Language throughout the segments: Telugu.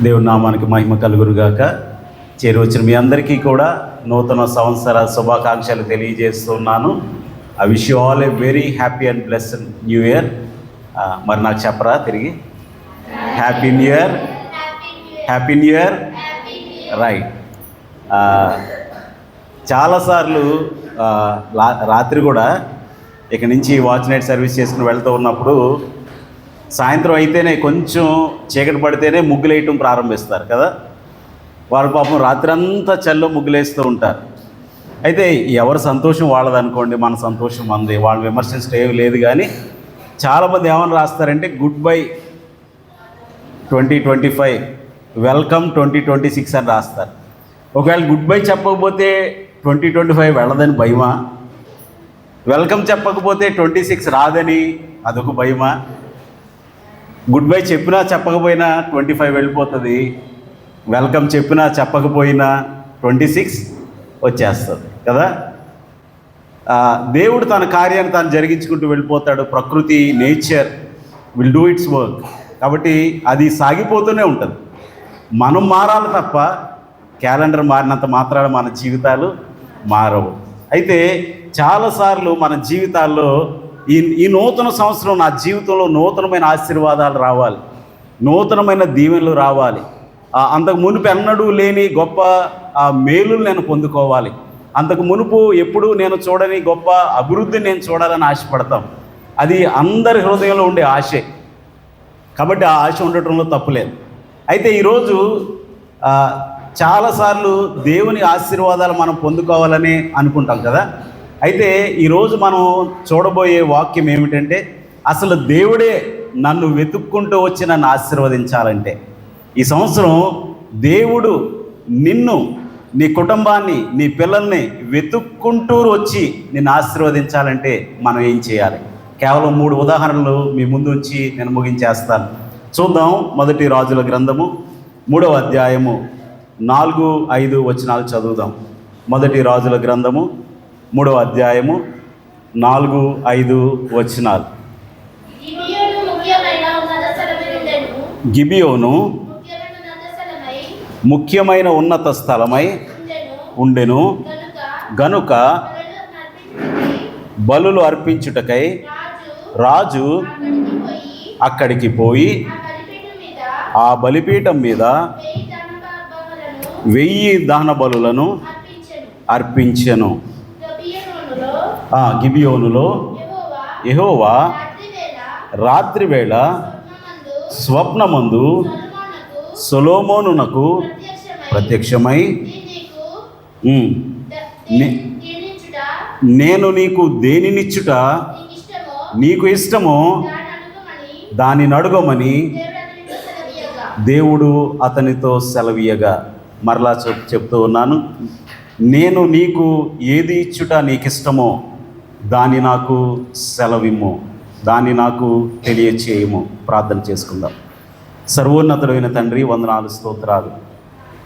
దేవుని నామానికి మహిమ కలుగునుగాక. చేరువచ్చిన మీ అందరికీ కూడా నూతన సంవత్సర శుభాకాంక్షలు తెలియజేస్తున్నాను. I wish you all a very happy and blessed new year. మరి నాకు చెప్పరా తిరిగి? Happy new year, happy new year. Right. చాలాసార్లు రాత్రి కూడా ఇక్కడి నుంచి వాచ్ నైట్ సర్వీస్ చేసుకుని వెళ్తూ ఉన్నప్పుడు సాయంత్రం అయితేనే కొంచెం చీకటి పడితేనే ముగ్గులేయటం ప్రారంభిస్తారు కదా. వారు పాపం రాత్రి అంతా చల్లో ముగ్గులేస్తూ ఉంటారు. అయితే ఎవరి సంతోషం వాళ్ళదనుకోండి, మన సంతోషం మనది. వాళ్ళని విమర్శించడం ఏమి లేదు. కానీ చాలామంది ఏమని రాస్తారంటే గుడ్ బై 2025, వెల్కమ్ 2026 అని రాస్తారు. ఒకవేళ గుడ్ బై చెప్పకపోతే 2025 వెళ్ళదని భయమా? వెల్కమ్ చెప్పకపోతే 26 రాదని అదొక భయమా? గుడ్ బై చెప్పినా చెప్పకపోయినా 25 వెళ్ళిపోతుంది. వెల్కమ్ చెప్పినా చెప్పకపోయినా 26 వచ్చేస్తుంది కదా. దేవుడు తన కార్యాన్ని తాను జరిగించుకుంటూ వెళ్ళిపోతాడు. ప్రకృతి, nature will do it's work. కాబట్టి అది సాగిపోతూనే ఉంటుంది. మనం మారాలి తప్ప క్యాలెండర్ మారినంత మాత్రాన మన జీవితాలు మారవు. అయితే చాలాసార్లు మన జీవితాల్లో ఈ నూతన సంవత్సరం నా జీవితంలో నూతనమైన ఆశీర్వాదాలు రావాలి, నూతనమైన దీవెనలు రావాలి, అంతకు మునుపు ఎన్నడూ లేని గొప్ప మేలులు నేను పొందుకోవాలి, అంతకు మునుపు ఎప్పుడూ నేను చూడని గొప్ప అభివృద్ధిని నేను చూడాలని ఆశపడతాం. అది అందరి హృదయంలో ఉండే ఆశే. కాబట్టి ఆ ఆశ ఉండటంలో తప్పులేదు. అయితే ఈరోజు చాలాసార్లు దేవుని ఆశీర్వాదాలు మనం పొందుకోవాలని అనుకుంటాం కదా. అయితే ఈరోజు మనం చూడబోయే వాక్యం ఏమిటంటే, అసలు దేవుడే నన్ను వెతుక్కుంటూ వచ్చి నన్ను ఆశీర్వదించాలంటే, ఈ సంవత్సరం దేవుడు నిన్ను, నీ కుటుంబాన్ని, నీ పిల్లల్ని వెతుక్కుంటూ వచ్చి నిన్ను ఆశీర్వదించాలంటే మనం ఏం చేయాలి? కేవలం 3 ఉదాహరణలు మీ ముందు ఉంచి నేను ముగించేస్తాను. చూద్దాం. మొదటి రాజుల గ్రంథము 3వ అధ్యాయము 4-5 వచనాలు చదువుదాం. మొదటి రాజుల గ్రంథము 3వ అధ్యాయము 4-5 వచనాలు. గిబియోను ముఖ్యమైన ఉన్నత స్థలమై ఉండెను గనుక బలులు అర్పించుటకై రాజు అక్కడికి పోయి ఆ బలిపీఠం మీద 1000 దహన బలులను అర్పించెను. గిబియోనులో యెహోవా రాత్రివేళ స్వప్నమందు సొలొమోనునకు ప్రత్యక్షమై, నేను నీకు దేనినిచ్చుట నీకు ఇష్టమో దానిని అడుగమని దేవుడు అతనితో సెలవీయగా. మరలా చెప్తూ ఉన్నాను, నేను నీకు ఏది ఇచ్చుట నీకు ఇష్టమో దాన్ని నాకు సెలవిమ్ము, దాన్ని నాకు తెలియచేయము. ప్రార్థన చేసుకుందాం. సర్వోన్నతుడైన తండ్రి, వందనాలు, స్తోత్రాలు.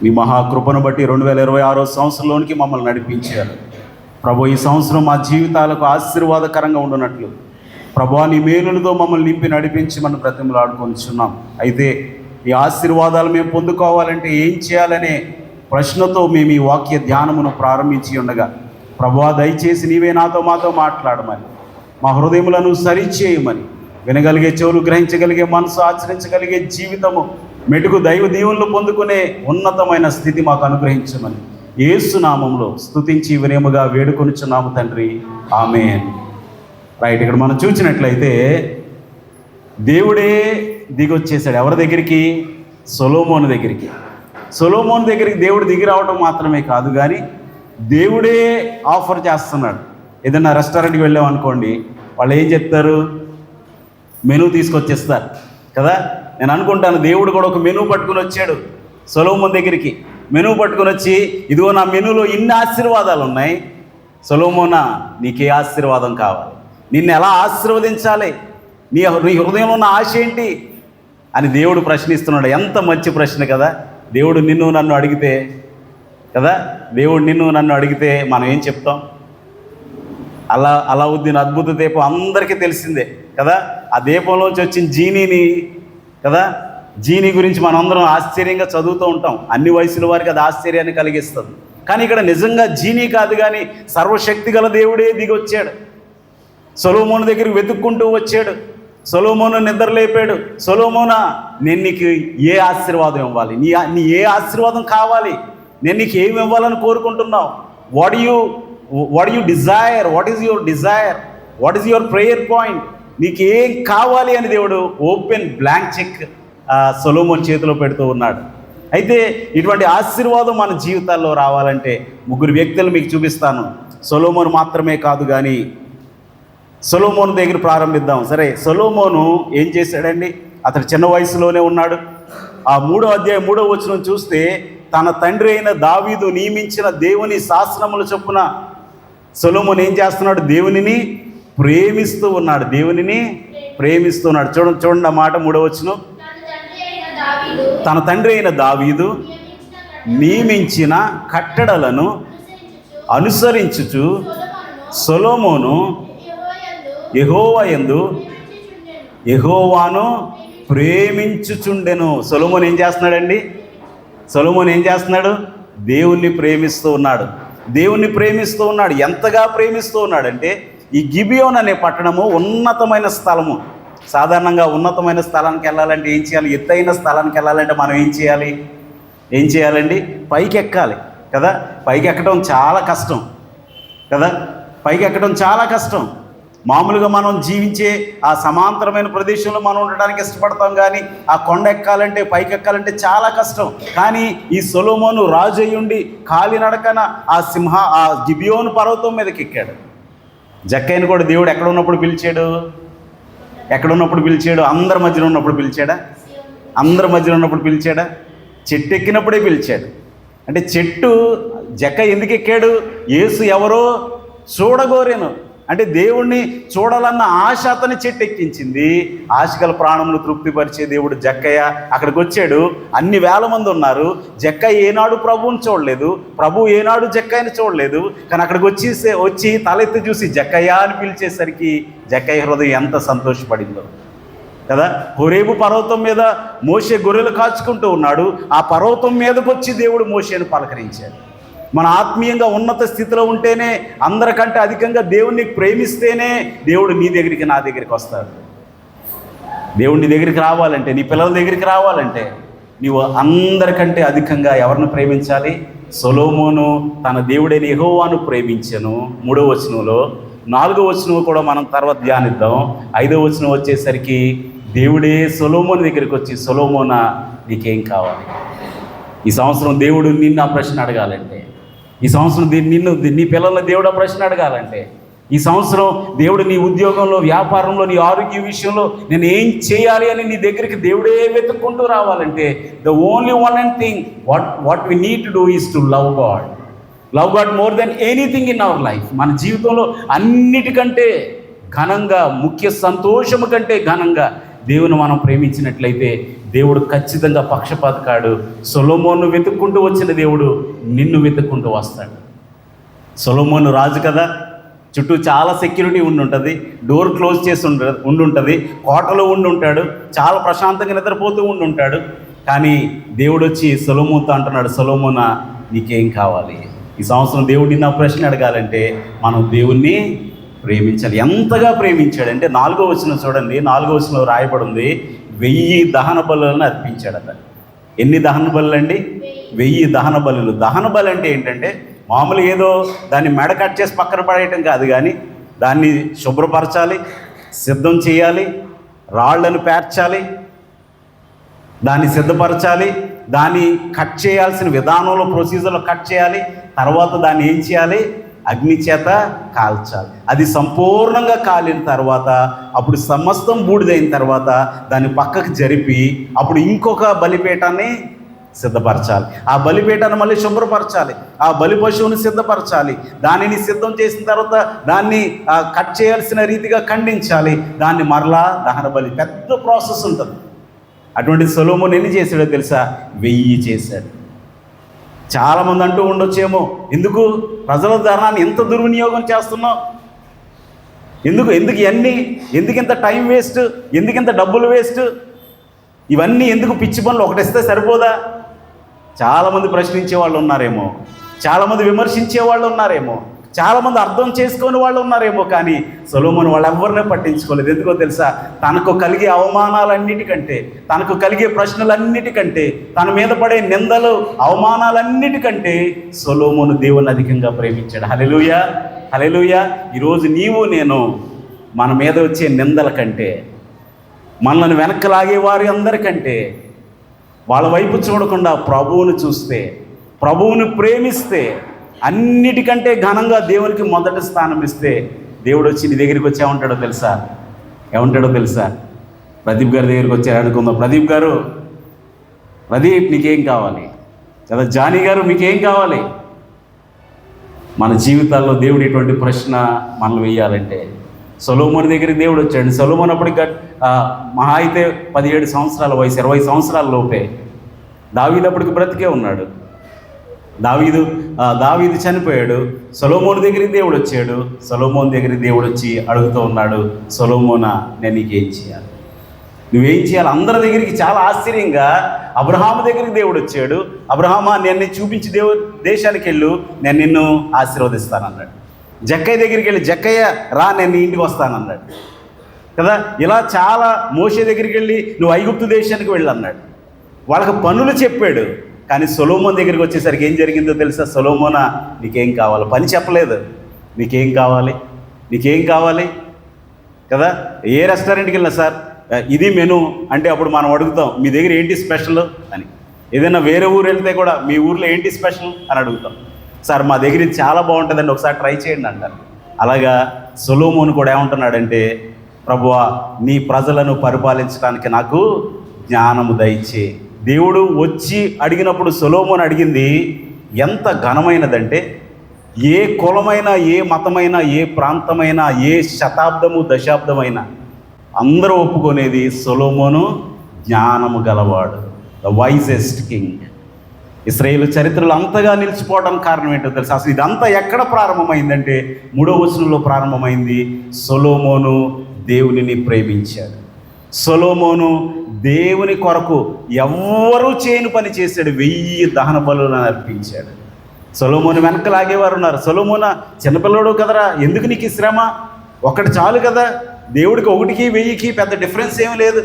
మీ మహాకృపను బట్టి 2026 సంవత్సరంలోనికి మమ్మల్ని నడిపించారు ప్రభు. ఈ సంవత్సరం మా జీవితాలకు ఆశీర్వాదకరంగా ఉండునట్లు ప్రభు నీ మేలులతో మమ్మల్ని నింపి నడిపించి మనం బ్రతిమలాడుకొనిచున్నాం. అయితే ఈ ఆశీర్వాదాలు మేము పొందుకోవాలంటే ఏం చేయాలనే ప్రశ్నతో మేము ఈ వాక్య ధ్యానమును ప్రారంభించి ఉండగా ప్రభువా, దయచేసి నీవే నాతో మాతో మాట్లాడమని, మా హృదయములను సరిచేయమని, వినగలిగే చెవులు, గ్రహించగలిగే మనసు, ఆచరించగలిగే జీవితము, మెటుకు దైవ దీవెనలు పొందుకునే ఉన్నతమైన స్థితి మాకు అనుగ్రహించమని యేసు నామములో స్తుతించి వినయముగా వేడుకొనుచున్నాము తండ్రి. ఆమేన్. రైట్. ఇక్కడ మనం చూసినట్లయితే దేవుడే దిగొచ్చేసాడు. ఎవరి దగ్గరికి? సొలొమోను దగ్గరికి. సొలొమోను దగ్గరికి దేవుడు దిగి రావడం మాత్రమే కాదు, కానీ దేవుడే ఆఫర్ చేస్తున్నాడు. ఏదైనా రెస్టారెంట్కి వెళ్ళామనుకోండి, వాళ్ళు ఏం చెప్తారు? మెనూ తీసుకొచ్చేస్తారు కదా. నేను అనుకుంటాను దేవుడు కూడా ఒక మెనూ పట్టుకుని వచ్చాడు సొలొమోను దగ్గరికి. మెనూ పట్టుకుని వచ్చి, ఇదిగో నా మెనూలో ఇన్ని ఆశీర్వాదాలు ఉన్నాయి, సొలొమోనా నీకే ఆశీర్వాదం కావాలి, నిన్ను ఎలా ఆశీర్వదించాలి, నీ హృదయంలో ఉన్న ఆశ ఏంటి అని దేవుడు ప్రశ్నిస్తున్నాడు. ఎంత మంచి ప్రశ్న కదా. దేవుడు నిన్ను నన్ను అడిగితే కదా, దేవుడు నిన్ను నన్ను అడిగితే మనం ఏం చెప్తాం? అలావుద్దీన్ అద్భుత దీపం అందరికీ తెలిసిందే కదా. ఆ దీపంలోంచి వచ్చిన జీనీని కదా జీని గురించి మనందరం ఆశ్చర్యంగా చదువుతూ ఉంటాం. అన్ని వయసుల వారికి అది ఆశ్చర్యాన్ని కలిగిస్తుంది. కానీ ఇక్కడ నిజంగా జీని కాదు, కానీ సర్వశక్తి గల దేవుడే దిగొచ్చాడు. సొలొమోను దగ్గరికి వెతుక్కుంటూ వచ్చాడు. సొలొమోను నిద్ర లేపాడు. సొలొమోనా, నేను నీకు ఏ ఆశీర్వాదం ఇవ్వాలి? నీ ఏ ఆశీర్వాదం కావాలి? నేను నీకు ఏమి ఇవ్వాలని కోరుకుంటున్నావు? What you desire? What is your desire? What is your prayer point? నీకు ఏం కావాలి అని దేవుడు ఓపెన్ బ్లాంక్ చెక్ సొలొమోను చేతిలో పెడుతూ ఉన్నాడు. అయితే ఇటువంటి ఆశీర్వాదం మన జీవితాల్లో రావాలంటే 3 వ్యక్తులు మీకు చూపిస్తాను. సొలొమోను మాత్రమే కాదు, కానీ సొలొమోను దగ్గర ప్రారంభిద్దాం. సరే, సొలొమోను ఏం చేశాడండి? అతడు చిన్న వయసులోనే ఉన్నాడు. ఆ 3వ అధ్యాయం 3వ వచనం చూస్తే, తన తండ్రి అయిన దావీదు నియమించిన దేవుని శాసనముల చొప్పున సొలొమోను ఏం చేస్తున్నాడు? దేవునిని ప్రేమిస్తూ ఉన్నాడు. దేవునిని ప్రేమిస్తున్నాడు. చూడండి ఆ మాట 3వ వచనం. తన తండ్రి అయిన దావీదు నియమించిన కట్టడలను అనుసరించుచు సొలొమోను యెహోవాను ప్రేమించుచుండెను. సొలొమోను ఏం చేస్తున్నాడండి? సొలొమోను ఏం చేస్తున్నాడు? దేవుణ్ణి ప్రేమిస్తూ ఉన్నాడు. దేవుణ్ణి ప్రేమిస్తూ ఉన్నాడు. ఎంతగా ప్రేమిస్తూ ఉన్నాడంటే, ఈ గిబియోన్ అనే పట్టణము ఉన్నతమైన స్థలము. సాధారణంగా ఉన్నతమైన స్థలానికి వెళ్ళాలంటే ఏం చేయాలి? ఎత్తైన స్థలానికి వెళ్ళాలంటే మనం ఏం చేయాలండి? పైకి ఎక్కాలి కదా. పైకి ఎక్కడం చాలా కష్టం కదా. పైకి ఎక్కడం చాలా కష్టం. మామూలుగా మనం జీవించే ఆ సమాంతరమైన ప్రదేశంలో మనం ఉండడానికి ఇష్టపడతాం, కానీ ఆ కొండ ఎక్కాలంటే, పైకి ఎక్కాలంటే చాలా కష్టం. కానీ ఈ సొలొమోను రాజు అయ్యుండి కాలినడకన ఆ గిబియోను పర్వతం మీదకి ఎక్కాడు. జక్కయ్యను కూడా దేవుడు ఎక్కడున్నప్పుడు పిలిచాడు? అందరి మధ్యలో ఉన్నప్పుడు పిలిచాడా? అందరి మధ్యలో ఉన్నప్పుడు పిలిచాడా? చెట్టు ఎక్కినప్పుడే పిలిచాడు. అంటే చెట్టు జక్కయ్య ఎందుకు ఎక్కాడు? యేసు ఎవరో చూడగోరేను. అంటే దేవుణ్ణి చూడాలన్న ఆశ అతని చెట్టు ఎక్కించింది. ఆశగల ప్రాణమును తృప్తిపరిచే దేవుడు జక్కయ్య అక్కడికి వచ్చాడు. అన్ని వేల మంది ఉన్నారు. జక్కయ్య ఏనాడు ప్రభువుని చూడలేదు, ప్రభు ఏనాడు జక్కయ్యని చూడలేదు. కానీ అక్కడికి వచ్చి తలెత్తి చూసి జక్కయ్య అని పిలిచేసరికి జక్కయ్య హృదయం ఎంత సంతోషపడిందో కదా. హోరేబు పర్వతం మీద మోషే గొర్రెలు కాచుకుంటూ ఉన్నాడు. ఆ పర్వతం మీదకి వచ్చి దేవుడు మోషేను పలకరించాడు. మన ఆత్మీయంగా ఉన్నత స్థితిలో ఉంటేనే, అందరికంటే అధికంగా దేవుణ్ణి ప్రేమిస్తేనే దేవుడు నీ దగ్గరికి, నా దగ్గరికి వస్తాడు. దేవుడి దగ్గరికి రావాలంటే, నీ పిల్లల దగ్గరికి రావాలంటే నీవు అందరికంటే అధికంగా ఎవరిని ప్రేమించాలి? సొలొమోను తన దేవుడైన యెహోవాను ప్రేమించెను 3వ వచనంలో. 4వ వచనం కూడా మనం తర్వాత ధ్యానిద్దాం. 5వ వచనం వచ్చేసరికి దేవుడే సొలొమోను దగ్గరికి వచ్చి, సొలొమోనా, నీకేం కావాలి? ఈ సంవత్సరం దేవుడు నిన్ను ఆ ప్రశ్న అడగాలంటే, ఈ సంవత్సరం నీ పిల్లల దేవుడు ఆ ప్రశ్న అడగాలంటే, ఈ సంవత్సరం దేవుడు నీ ఉద్యోగంలో, వ్యాపారంలో, నీ ఆరోగ్య విషయంలో నేను ఏం చేయాలి అని నీ దగ్గరికి దేవుడే వెతుక్కుంటూ రావాలంటే, the only one and thing what we need to do is to love God more than anything in our life. మన జీవితంలో అన్నిటికంటే ఘనంగా, ముఖ్య సంతోషము కంటే ఘనంగా దేవుని మనం ప్రేమించినట్లయితే దేవుడు ఖచ్చితంగా పక్షపాత కాడు. సొలొమోను వెతుక్కుంటూ వచ్చిన దేవుడు నిన్ను వెతుక్కుంటూ వస్తాడు. సొలొమోను రాజు కదా, చుట్టూ చాలా సెక్యూరిటీ ఉంటుంది, డోర్ క్లోజ్ చేసి ఉండుంటుంది, కోటలో ఉండుంటాడు, చాలా ప్రశాంతంగా నిద్రపోతూ ఉండుంటాడు. కానీ దేవుడు వచ్చి సొలొమోనుతో అంటున్నాడు, సొలొమోనా, నీకేం కావాలి? ఈ సంవత్సరం దేవుడు నిన్న ప్రశ్న అడగాలంటే మనం దేవుణ్ణి ప్రేమించాలి. ఎంతగా ప్రేమించాడంటే 4వ వచనం చూడండి. 4వ వచనంలో రాయబడి ఉంది, 1000 దహన బలులను అర్పించాడట. ఎన్ని దహన బలులు అండి? 1000 దహన బలులు. దహన బలి అంటే ఏంటంటే, మామూలు ఏదో దాన్ని మెడ కట్ చేసి పక్కన పడేయటం కాదు, కానీ దాన్ని శుభ్రపరచాలి, సిద్ధం చేయాలి, రాళ్లను పేర్చాలి, దాన్ని సిద్ధపరచాలి, దాన్ని కట్ చేయాల్సిన విధానంలో, ప్రొసీజర్లో కట్ చేయాలి. తర్వాత దాన్ని ఏం చేయాలి? అగ్ని చేత కాల్చాలి. అది సంపూర్ణంగా కాలిన తర్వాత, అప్పుడు సమస్తం బూడిదైన తర్వాత దాన్ని పక్కకు జరిపి అప్పుడు ఇంకొక బలిపీఠాన్ని సిద్ధపరచాలి. ఆ బలిపీఠాన్ని మళ్ళీ శుభ్రపరచాలి, ఆ బలి పశువుని సిద్ధపరచాలి, దానిని సిద్ధం చేసిన తర్వాత దాన్ని కట్ చేయాల్సిన రీతిగా ఖండించాలి, దాన్ని మరలా దహన బలి. పెద్ద ప్రాసెస్ ఉంటుంది. అటువంటి సొలొమోను ఎన్ని చేశాడో తెలుసా? 1000 చేశాడు. చాలామంది అంటూ ఉండొచ్చేమో, ఎందుకు ప్రజల ధనాన్ని ఎంత దుర్వినియోగం చేస్తున్నావు? ఎందుకు ఇవన్నీ? ఎందుకు ఇంత టైం వేస్ట్? ఎందుకు ఇంత డబ్బులు వేస్ట్? ఇవన్నీ ఎందుకు పిచ్చి పనులు? ఒకటిస్తే సరిపోదా? చాలామంది ప్రశ్నించే వాళ్ళు ఉన్నారేమో, చాలామంది విమర్శించే వాళ్ళు ఉన్నారేమో, చాలామంది అర్థం చేసుకొని వాళ్ళు ఉన్నారేమో, కానీ సొలొమోను వాళ్ళు ఎవరినే పట్టించుకోలేదు. ఎందుకో తెలుసా? తనకు కలిగే అవమానాలన్నిటికంటే, తనకు కలిగే ప్రశ్నలన్నిటికంటే, తన మీద పడే నిందలు అవమానాలన్నిటికంటే సొలొమోను దేవుని అధికంగా ప్రేమించాడు. హల్లెలూయా, హల్లెలూయా. ఈరోజు నీవు నేను మన మీద వచ్చే నిందల కంటే, మనల్ని వెనక్కి లాగే వారి అందరికంటే వాళ్ళ వైపు చూడకుండా ప్రభువుని చూస్తే, ప్రభువుని ప్రేమిస్తే, అన్నిటికంటే ఘనంగా దేవునికి మొదటి స్థానం ఇస్తే, దేవుడు వచ్చి నీ దగ్గరికి వచ్చి ఏమంటాడో తెలుసా? ప్రదీప్ గారి దగ్గరికి వచ్చారు అనుకుందాం. ప్రదీప్ నీకేం కావాలి? లేదా జానీ గారు మీకేం కావాలి? మన జీవితాల్లో దేవుడు ఇటువంటి ప్రశ్న మనల్ని వేయాలంటే, సొలొమోను దగ్గరికి దేవుడు వచ్చాడు. సొలొమోను అప్పటికి మహా అయితే 17 సంవత్సరాల వయసు, 20 సంవత్సరాల లోపే. దావీదు అప్పటికి బ్రతికే ఉన్నాడు. దావీదు చనిపోయాడు. సొలొమోను దగ్గరికి దేవుడు వచ్చాడు. సొలొమోను దగ్గరికి దేవుడు వచ్చి అడుగుతూ ఉన్నాడు, సొలొమోనా, నేను నీకేం చేయాలి? నువ్వేం చేయాలి? అందరి దగ్గరికి చాలా ఆశ్చర్యంగా అబ్రహాము దగ్గరికి దేవుడు వచ్చాడు. అబ్రహామా, నేను చూపించి దేశానికి వెళ్ళు, నేను నిన్ను ఆశీర్వదిస్తానన్నాడు. జక్కయ్య దగ్గరికి వెళ్ళి, జక్కయ్య రా, నేను నీ ఇంటికి వస్తానన్నాడు కదా. ఇలా చాలా మోషే దగ్గరికి వెళ్ళి, నువ్వు ఐగుప్తు దేశానికి వెళ్ళు అన్నాడు. వాళ్ళకి పనులు చెప్పాడు. కానీ సొలొమోను దగ్గరికి వచ్చేసరికి ఏం జరిగిందో తెలుసా? సొలొమోనా, నీకేం కావాలి? పని చెప్పలేదు. నీకేం కావాలి కదా. ఏ రెస్టారెంట్కి వెళ్ళినా సార్ ఇది మెను అంటే అప్పుడు మనం అడుగుతాం, మీ దగ్గర ఏంటి స్పెషల్ అని. ఏదైనా వేరే ఊరు వెళ్తే కూడా మీ ఊర్లో ఏంటి స్పెషల్ అని అడుగుతాం. సార్ మా దగ్గర ఇది చాలా బాగుంటుందండి, ఒకసారి ట్రై చేయండి అంటారు. అలాగా సొలొమోను కూడా ఏమంటున్నాడంటే, ప్రభువా, నీ ప్రజలను పరిపాలించడానికి నాకు జ్ఞానము దయచే. దేవుడు వచ్చి అడిగినప్పుడు సొలొమోను అడిగింది ఎంత ఘనమైనదంటే, ఏ కులమైనా, ఏ మతమైనా, ఏ ప్రాంతమైనా, ఏ శతాబ్దము దశాబ్దమైనా అందరూ ఒప్పుకునేది సొలొమోను జ్ఞానము గలవాడు, ద వైజెస్ట్ కింగ్. ఇశ్రాయేలు చరిత్రలో అంతగా నిలిచిపోవడానికి కారణం ఏంటో తెలుసు? అసలు ఇదంతా ఎక్కడ ప్రారంభమైందంటే 3వ వచనంలో ప్రారంభమైంది. సొలొమోను దేవునిని ప్రేమించాడు. సొలొమోను దేవుని కొరకు ఎవ్వరూ చేయని పని చేశాడు. 1000 దహన బలులను అర్పించాడు. సొలొమోను వెనక లాగేవారు ఉన్నారు. సొలొమోను చిన్నపిల్లడు కదరా, ఎందుకు నీకు ఈ శ్రమ? ఒకటి చాలు కదా. దేవుడికి 1కి 1000కి పెద్ద డిఫరెన్స్ ఏమీ లేదు.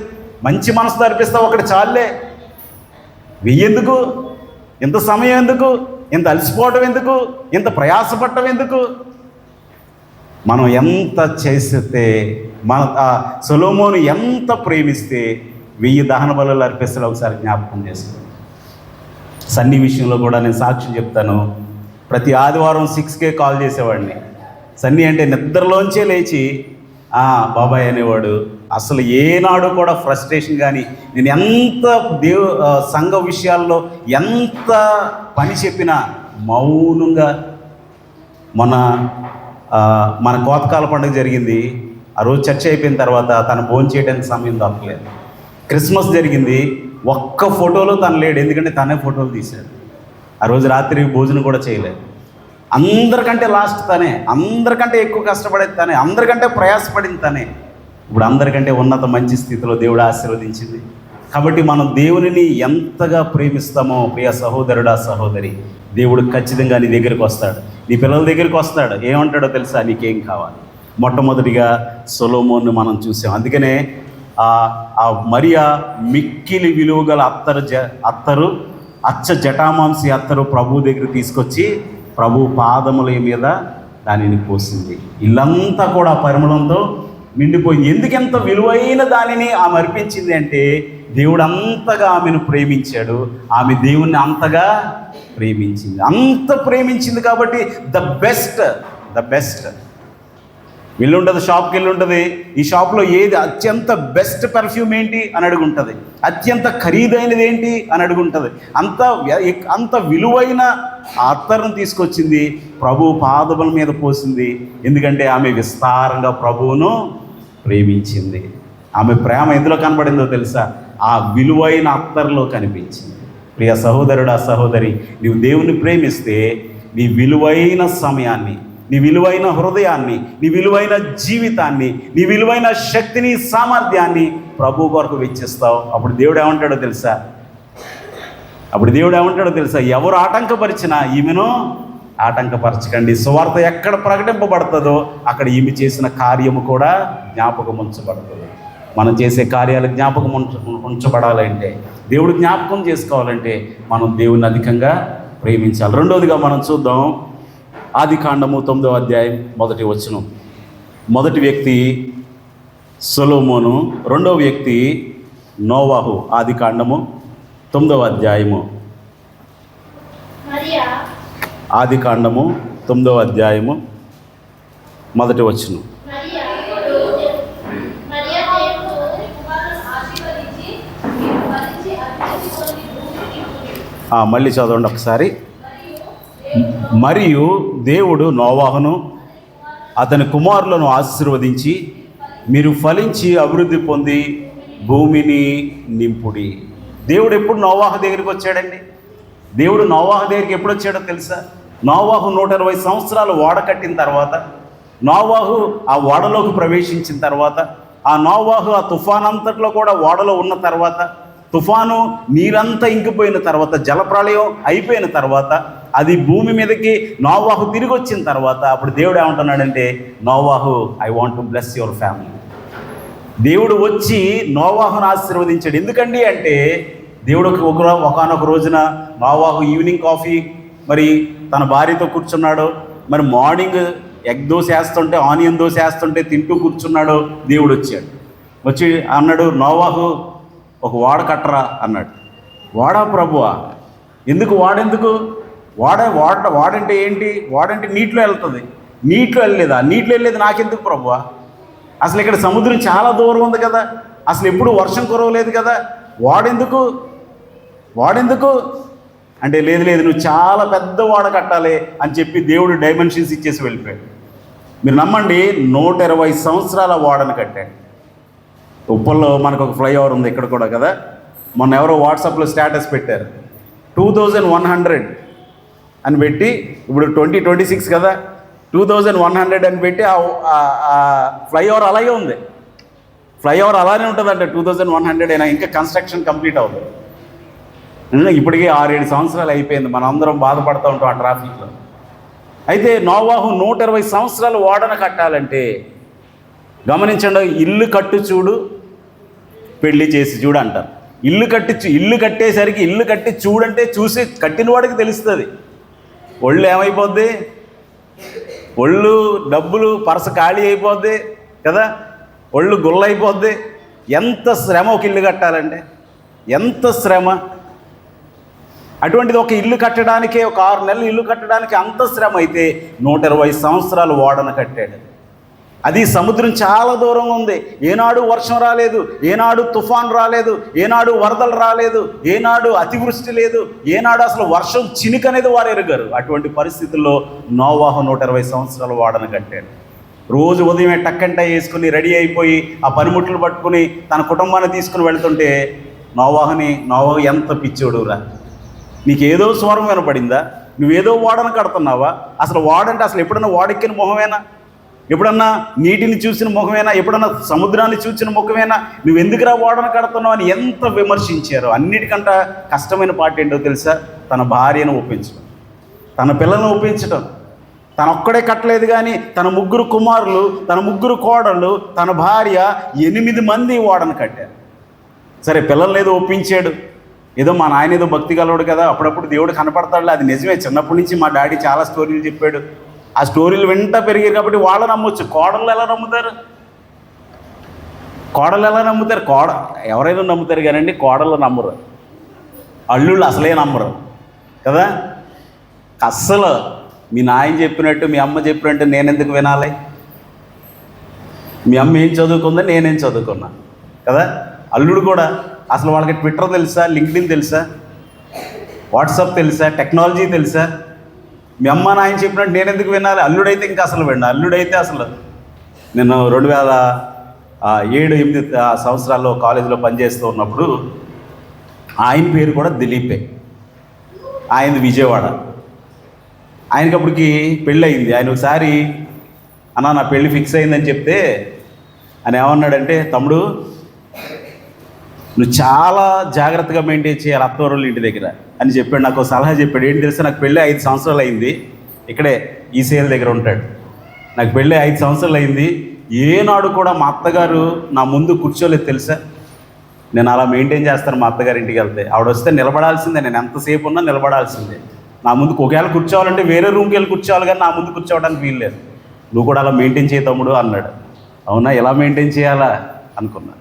మంచి మనసుతో అర్పిస్తావు, ఒకటి చాలులే. 1000 ఎందుకు? ఇంత సమయం ఎందుకు? ఇంత అలసిపోవటం ఎందుకు? ఇంత ప్రయాసపడటం ఎందుకు? మనం ఎంత చేస్తే, సొలొమోను ఎంత ప్రేమిస్తే 1000 దహన బలులు అర్పిస్తాడు. ఒకసారి జ్ఞాపకం చేసుకో. సన్నీ విషయంలో కూడా నేను సాక్ష్యం చెప్తాను. ప్రతి ఆదివారం 6కే కాల్ చేసేవాడిని. సన్నీ అంటే నిద్రలోంచే లేచి బాబాయ్ అనేవాడు. అసలు ఏనాడు కూడా ఫ్రస్ట్రేషన్ కానీ, నేను ఎంత సంఘ విషయాల్లో ఎంత పని చెప్పినా మౌనంగా. మన కోతకాల పండుగ జరిగింది. ఆ రోజు చర్చ అయిపోయిన తర్వాత తను భోజనం చేయడానికి సమయం దొరకలేదు. క్రిస్మస్ జరిగింది, ఒక్క ఫోటోలో తను లేడు. ఎందుకంటే తనే ఫోటోలు తీశాడు. ఆ రోజు రాత్రి భోజనం కూడా చేయలేదు. అందరికంటే లాస్ట్ తనే, అందరికంటే ఎక్కువ కష్టపడేది తనే, అందరికంటే ప్రయాసపడింది తనే. ఇప్పుడు అందరికంటే ఉన్నత మంచి స్థితిలో దేవుడు ఆశీర్వదించింది. కాబట్టి మనం దేవునిని ఎంతగా ప్రేమిస్తామో ప్రియ సహోదరుడా, సహోదరి, దేవుడు ఖచ్చితంగా నీ దగ్గరికి వస్తాడు, నీ పిల్లల దగ్గరికి వస్తాడు. ఏమంటాడో తెలుసా? నీకేం కావాలి? మొట్టమొదటిగా సొలొమోను మనం చూసాం. అందుకనే ఆ మరియా మిక్కిలి విలువ గల అత్తరు అచ్చ జటామాంసి అత్తరు ప్రభు దగ్గర తీసుకొచ్చి ప్రభు పాదముల మీద దానిని పోసింది. ఇల్లంతా కూడా పరిమళంతో నిండిపోయింది. ఎందుకెంత విలువైన దానిని ఆమె అర్పించింది అంటే, దేవుడు అంతగా ఆమెను ప్రేమించాడు. ఆమె దేవుణ్ణి అంతగా ప్రేమించింది. అంత ప్రేమించింది కాబట్టి ద బెస్ట్ వెళ్ళి ఉంటుంది. షాప్కి వెళ్ళి ఉంటుంది. ఈ షాప్లో ఏది అత్యంత బెస్ట్ పర్ఫ్యూమ్ ఏంటి అని అడుగుంటుంది. అత్యంత ఖరీదైనది ఏంటి అని అడుగుంటుంది. అంత విలువైన అత్తరును తీసుకొచ్చింది, ప్రభు పాదముల మీద పోసింది. ఎందుకంటే ఆమె విస్తారంగా ప్రభువును ప్రేమించింది. ఆమె ప్రేమ ఎందులో కనబడిందో తెలుసా? ఆ విలువైన అత్తరులో కనిపించింది. ప్రియ సహోదరుడా, సహోదరి, నీవు దేవుని ప్రేమిస్తే నీ విలువైన సమయాన్ని, నీ విలువైన హృదయాన్ని, నీ విలువైన జీవితాన్ని, నీ విలువైన శక్తిని, సామర్థ్యాన్ని ప్రభు కొరకు వెచ్చిస్తావు. అప్పుడు దేవుడు ఏమంటాడో తెలుసా? ఎవరు ఆటంకపరిచినా ఈమెను ఆటంకపరచకండి. సువార్త ఎక్కడ ప్రకటింపబడుతుందో అక్కడ ఈమె చేసిన కార్యము కూడా జ్ఞాపకం ఉంచబడుతుంది. మనం చేసే కార్యాలు జ్ఞాపకం ఉంచబడాలంటే, దేవుడు జ్ఞాపకం చేసుకోవాలంటే మనం దేవుని అధికంగా ప్రేమించాలి. రెండవదిగా మనం చూద్దాం, ఆదికాండము 9వ అధ్యాయం 1వ వచనం. మొదటి వ్యక్తి సొలొమోను, రెండవ వ్యక్తి నోవాహు. ఆదికాండము 9వ అధ్యాయము, ఆదికాండము 9వ అధ్యాయము 1వ వచనం. మళ్ళీ చదవండి ఒకసారి. మరియు దేవుడు నోవాహును అతని కుమారులను ఆశీర్వదించి, మీరు ఫలించి అభివృద్ధి పొంది భూమిని నింపుడి. దేవుడు ఎప్పుడు నోవాహు దగ్గరికి వచ్చాడండి? దేవుడు నోవాహు దగ్గరికి ఎప్పుడు వచ్చాడో తెలుసా? నోవాహు 120 సంవత్సరాలు ఓడ కట్టిన తర్వాత, నోవాహు ఆ ఓడలోకి ప్రవేశించిన తర్వాత, ఆ నోవాహు ఆ తుఫాన్ అంతట్లో కూడా ఓడలో ఉన్న తర్వాత, తుఫాను నీరంతా ఇంకిపోయిన తర్వాత, జలప్రళయం అయిపోయిన తర్వాత, అది భూమి మీదకి నోవాహు తిరిగి వచ్చిన తర్వాత, అప్పుడు దేవుడు ఏమంటున్నాడంటే, నోవాహు, I want to bless your family. దేవుడు వచ్చి నోవాహును ఆశీర్వదించాడు. ఎందుకండి అంటే, దేవుడు ఒకనొక రోజున నోవాహు ఈవినింగ్ కాఫీ మరి తన భార్యతో కూర్చున్నాడు. మరి మార్నింగ్ ఎగ్ దోశ వేస్తుంటే, ఆనియన్ దోశ వేస్తుంటే తింటూ కూర్చున్నాడు. దేవుడు వచ్చాడు, వచ్చి అన్నాడు, నోవాహు ఒక ఓడ కట్టరా అన్నాడు. వాడా ప్రభువా? ఎందుకు వాడెందుకు? వాడంటే ఏంటి? వాడంటే నీటిలో వెళ్తుంది. నీటిలో వెళ్ళలేదా? నీటిలో వెళ్ళలేదు నాకెందుకు ప్రభువా? అసలు ఇక్కడ సముద్రం చాలా దూరం ఉంది కదా, అసలు ఎప్పుడు వర్షం కురవలేదు కదా, వాడెందుకు అంటే, లేదు నువ్వు చాలా పెద్ద ఓడ కట్టాలి అని చెప్పి దేవుడు డైమెన్షన్స్ ఇచ్చేసి వెళ్ళిపోయాడు. మీరు నమ్మండి, 120 సంవత్సరాల ఓడను కట్టాడు. ఉప్పల్లో మనకు ఒక ఫ్లైఓవర్ ఉంది ఇక్కడ కూడా కదా. మొన్న ఎవరో వాట్సాప్లో స్టేటస్ పెట్టారు, 2100 అని పెట్టి, ఇప్పుడు 2026 కదా, 2100 అని పెట్టి ఆ ఫ్లైఓవర్ అలాగే ఉంది. ఫ్లైఓవర్ అలానే ఉంటుందంటే 2100 అయినా ఇంకా కన్స్ట్రక్షన్ కంప్లీట్ అవుతుంది. ఇప్పటికే 6-7 సంవత్సరాలు అయిపోయింది. మనం అందరం బాధపడుతూ ఉంటాం ఆ ట్రాఫిక్లో. అయితే నోవాహు 120 సంవత్సరాలు ఓడను కట్టాలంటే, గమనించండి, ఇల్లు కట్టు చూడు, పెళ్లి చేసి చూడు అంటారు. ఇల్లు కట్టేసరికి, ఇల్లు కట్టి చూడంటే చూసి కట్టిన వాడికి తెలుస్తుంది. ఒళ్ళు ఏమైపోద్ది? ఒళ్ళు డబ్బులు పరస ఖాళీ అయిపోద్ది కదా, ఒళ్ళు గుల్లైపోద్ది. ఎంత శ్రమ ఒక ఇల్లు కట్టాలంటే, ఎంత శ్రమ! అటువంటిది ఒక ఇల్లు కట్టడానికే, ఒక 6 నెలలు ఇల్లు కట్టడానికి అంత శ్రమ అయితే 120 సంవత్సరాలు ఓడను కట్టాడు. అది సముద్రం చాలా దూరంగా ఉంది. ఏనాడు వర్షం రాలేదు, ఏనాడు తుఫాన్ రాలేదు, ఏనాడు వరదలు రాలేదు, ఏనాడు అతివృష్టి లేదు, ఏనాడు అసలు వర్షం చినుకనేది వారు ఎరుగారు. అటువంటి పరిస్థితుల్లో నోవాహు 120 సంవత్సరాలు ఓడను కట్టాడు. రోజు ఉదయమే టక్కంట వేసుకుని రెడీ అయిపోయి ఆ పనిముట్లు పట్టుకుని తన కుటుంబాన్ని తీసుకుని వెళ్తుంటే, నోవాహు ఎంత పిచ్చోడురా, నీకేదో స్వరం వినపడిందా? నువ్వేదో ఓడను కడుతున్నావా? అసలు వాడంటే అసలు ఎప్పుడన్నా వాడెక్కిన మొహమేనా? ఎప్పుడన్నా నీటిని చూసిన ముఖమేనా? ఎప్పుడన్నా సముద్రాన్ని చూసిన ముఖమేనా? నువ్వెందుకురా ఓడను కడుతున్నావు అని ఎంత విమర్శించారు. అన్నిటికంటే కష్టమైన పార్ట్ ఏంటో తెలుసా? తన భార్యను ఒప్పించడం, తన పిల్లలను ఒప్పించడం. తన ఒక్కడే కట్టలేదు కానీ తన 3 కుమారులు, తన 3 కోడళ్ళు, తన భార్య 8 మంది ఓడను కట్టారు. సరే, పిల్లల్ని ఏదో ఒప్పించాడు. ఏదో మా నాయన ఏదో భక్తి గలవాడు కదా, అప్పుడప్పుడు దేవుడు కనపడతాడులే, అది నిజమే. చిన్నప్పటి నుంచి మా డాడీ చాలా స్టోరీలు చెప్పాడు. ఆ స్టోరీలు వింటా పెరిగారు కాబట్టి వాళ్ళు నమ్మొచ్చు. కోడళ్ళు ఎలా నమ్ముతారు? ఎవరైనా నమ్ముతారు కానండి, కోడళ్ళు నమ్మరు. అల్లుళ్ళు అసలే నమ్మరు కదా. అస్సలు మీ నాయన చెప్పినట్టు, మీ అమ్మ చెప్పినట్టు నేనెందుకు వినాలి? మీ అమ్మ ఏం చదువుకుందో నేనేం చదువుకున్నా కదా. అల్లుడు కూడా అసలు వాళ్ళకి ట్విట్టర్ తెలుసా, లింక్డ్ఇన్ తెలుసా, వాట్సాప్ తెలుసా, టెక్నాలజీ తెలుసా? మీ అమ్మ నాయన చెప్పినట్టు నేను ఎందుకు వినాలి? అల్లుడైతే ఇంకా అసలు అల్లుడైతే అసలు నేను 2007-8 సంవత్సరాల్లో కాలేజీలో పనిచేస్తూ ఉన్నప్పుడు ఆయన పేరు కూడా దిలీపే. ఆయనది విజయవాడ. ఆయనకి అప్పటికి పెళ్ళి అయింది. ఆయన ఒకసారి అన్న నా పెళ్ళి ఫిక్స్ అయిందని చెప్తే ఆయన ఏమన్నాడంటే, తమ్ముడు నువ్వు చాలా జాగ్రత్తగా మెయింటైన్ చేయాలి అత్తవారి ఇంటి దగ్గర అని చెప్పాడు. నాకు ఒక సలహా చెప్పాడు. ఏంటి తెలుసా, నాకు పెళ్ళి 5 సంవత్సరాలు అయింది, ఇక్కడే ఈసీఎల్ దగ్గర ఉంటాడు. నాకు పెళ్ళి 5 సంవత్సరాలు అయింది, ఏనాడు కూడా మా అత్తగారు నా ముందు కూర్చోలేదు తెలుసా. నేను అలా మెయింటైన్ చేస్తాను. మా అత్తగారి ఇంటికి వెళ్తే ఆవిడ వస్తే నిలబడాల్సిందే, నేను ఎంతసేపు ఉన్నా నిలబడాల్సిందే. నా ముందుకు ఒకవేళ కూర్చోవాలంటే వేరే రూమ్కి వెళ్ళి కూర్చోవాలి, కానీ నా ముందు కూర్చోవడానికి వీల్లేదు. నువ్వు కూడా అలా మెయింటైన్ చేయ తమ్ముడు అన్నాడు. అవునా, ఎలా మెయింటైన్ చేయాలా అనుకున్నా.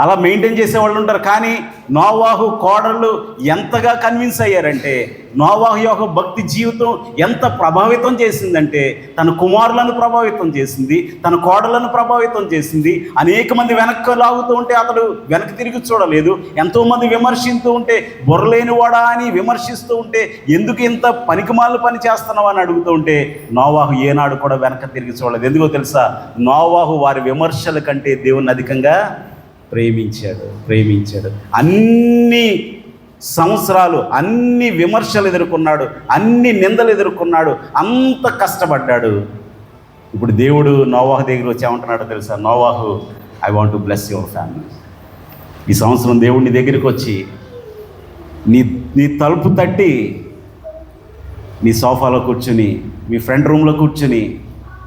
అలా మెయింటైన్ చేసేవాళ్ళు ఉంటారు. కానీ నోవాహు కోడళ్ళు ఎంతగా కన్విన్స్ అయ్యారంటే, నోవాహు యొక్క భక్తి జీవితం ఎంత ప్రభావితం చేసిందంటే, తన కుమారులను ప్రభావితం చేసింది, తన కోడలను ప్రభావితం చేసింది. అనేక మంది వెనక్కి లాగుతూ ఉంటే అతడు వెనక్కి తిరిగి చూడలేదు. ఎంతోమంది విమర్శిస్తూ ఉంటే, బుర్రలేనివాడా అని విమర్శిస్తూ ఉంటే, ఎందుకు ఇంత పనికిమాలిన పని చేస్తున్నావు అని అడుగుతూ ఉంటే, నోవాహు ఏనాడు కూడా వెనక్కి తిరిగి చూడలేదు. ఎందుకో తెలుసా, నోవాహు వారి విమర్శల కంటే దేవుని అధికంగా ప్రేమించాడు. అన్ని సంవత్సరాలు అన్ని విమర్శలు ఎదుర్కొన్నాడు, అన్ని నిందలు ఎదుర్కొన్నాడు, అంత కష్టపడ్డాడు. ఇప్పుడు దేవుడు నోవాహు దగ్గర వచ్చి ఏమంటున్నాడో తెలుసా, నోవాహు I want to bless your family. ఈ సంవత్సరం దేవుడు నీ దగ్గరికి వచ్చి నీ తలుపు తట్టి నీ సోఫాలో కూర్చుని, మీ ఫ్రంట్ రూమ్లో కూర్చుని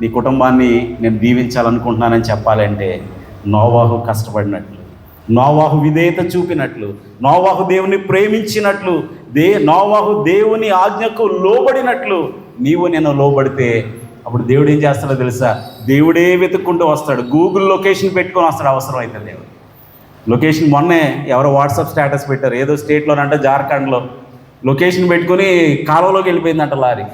నీ కుటుంబాన్ని నేను దీవించాలనుకుంటున్నానని చెప్పాలంటే, నోవాహు కష్టపడినట్లు, నోవాహు విధేయత చూపినట్లు, నోవాహు దేవుని ప్రేమించినట్లు, నోవాహు దేవుని ఆజ్ఞకు లోబడినట్లు నీవు నేను లోబడితే అప్పుడు దేవుడు ఏం చేస్తాడో తెలుసా, దేవుడే వెతుక్కుంటూ వస్తాడు. గూగుల్ లొకేషన్ పెట్టుకొని వస్తాడు అవసరం అయితే. దేవుడు లొకేషన్ మొన్నే ఎవరో వాట్సాప్ స్టేటస్ పెట్టారు, ఏదో స్టేట్లోనంట జార్ఖండ్లో లొకేషన్ పెట్టుకుని కాలువలోకి వెళ్ళిపోయిందంట లారీ.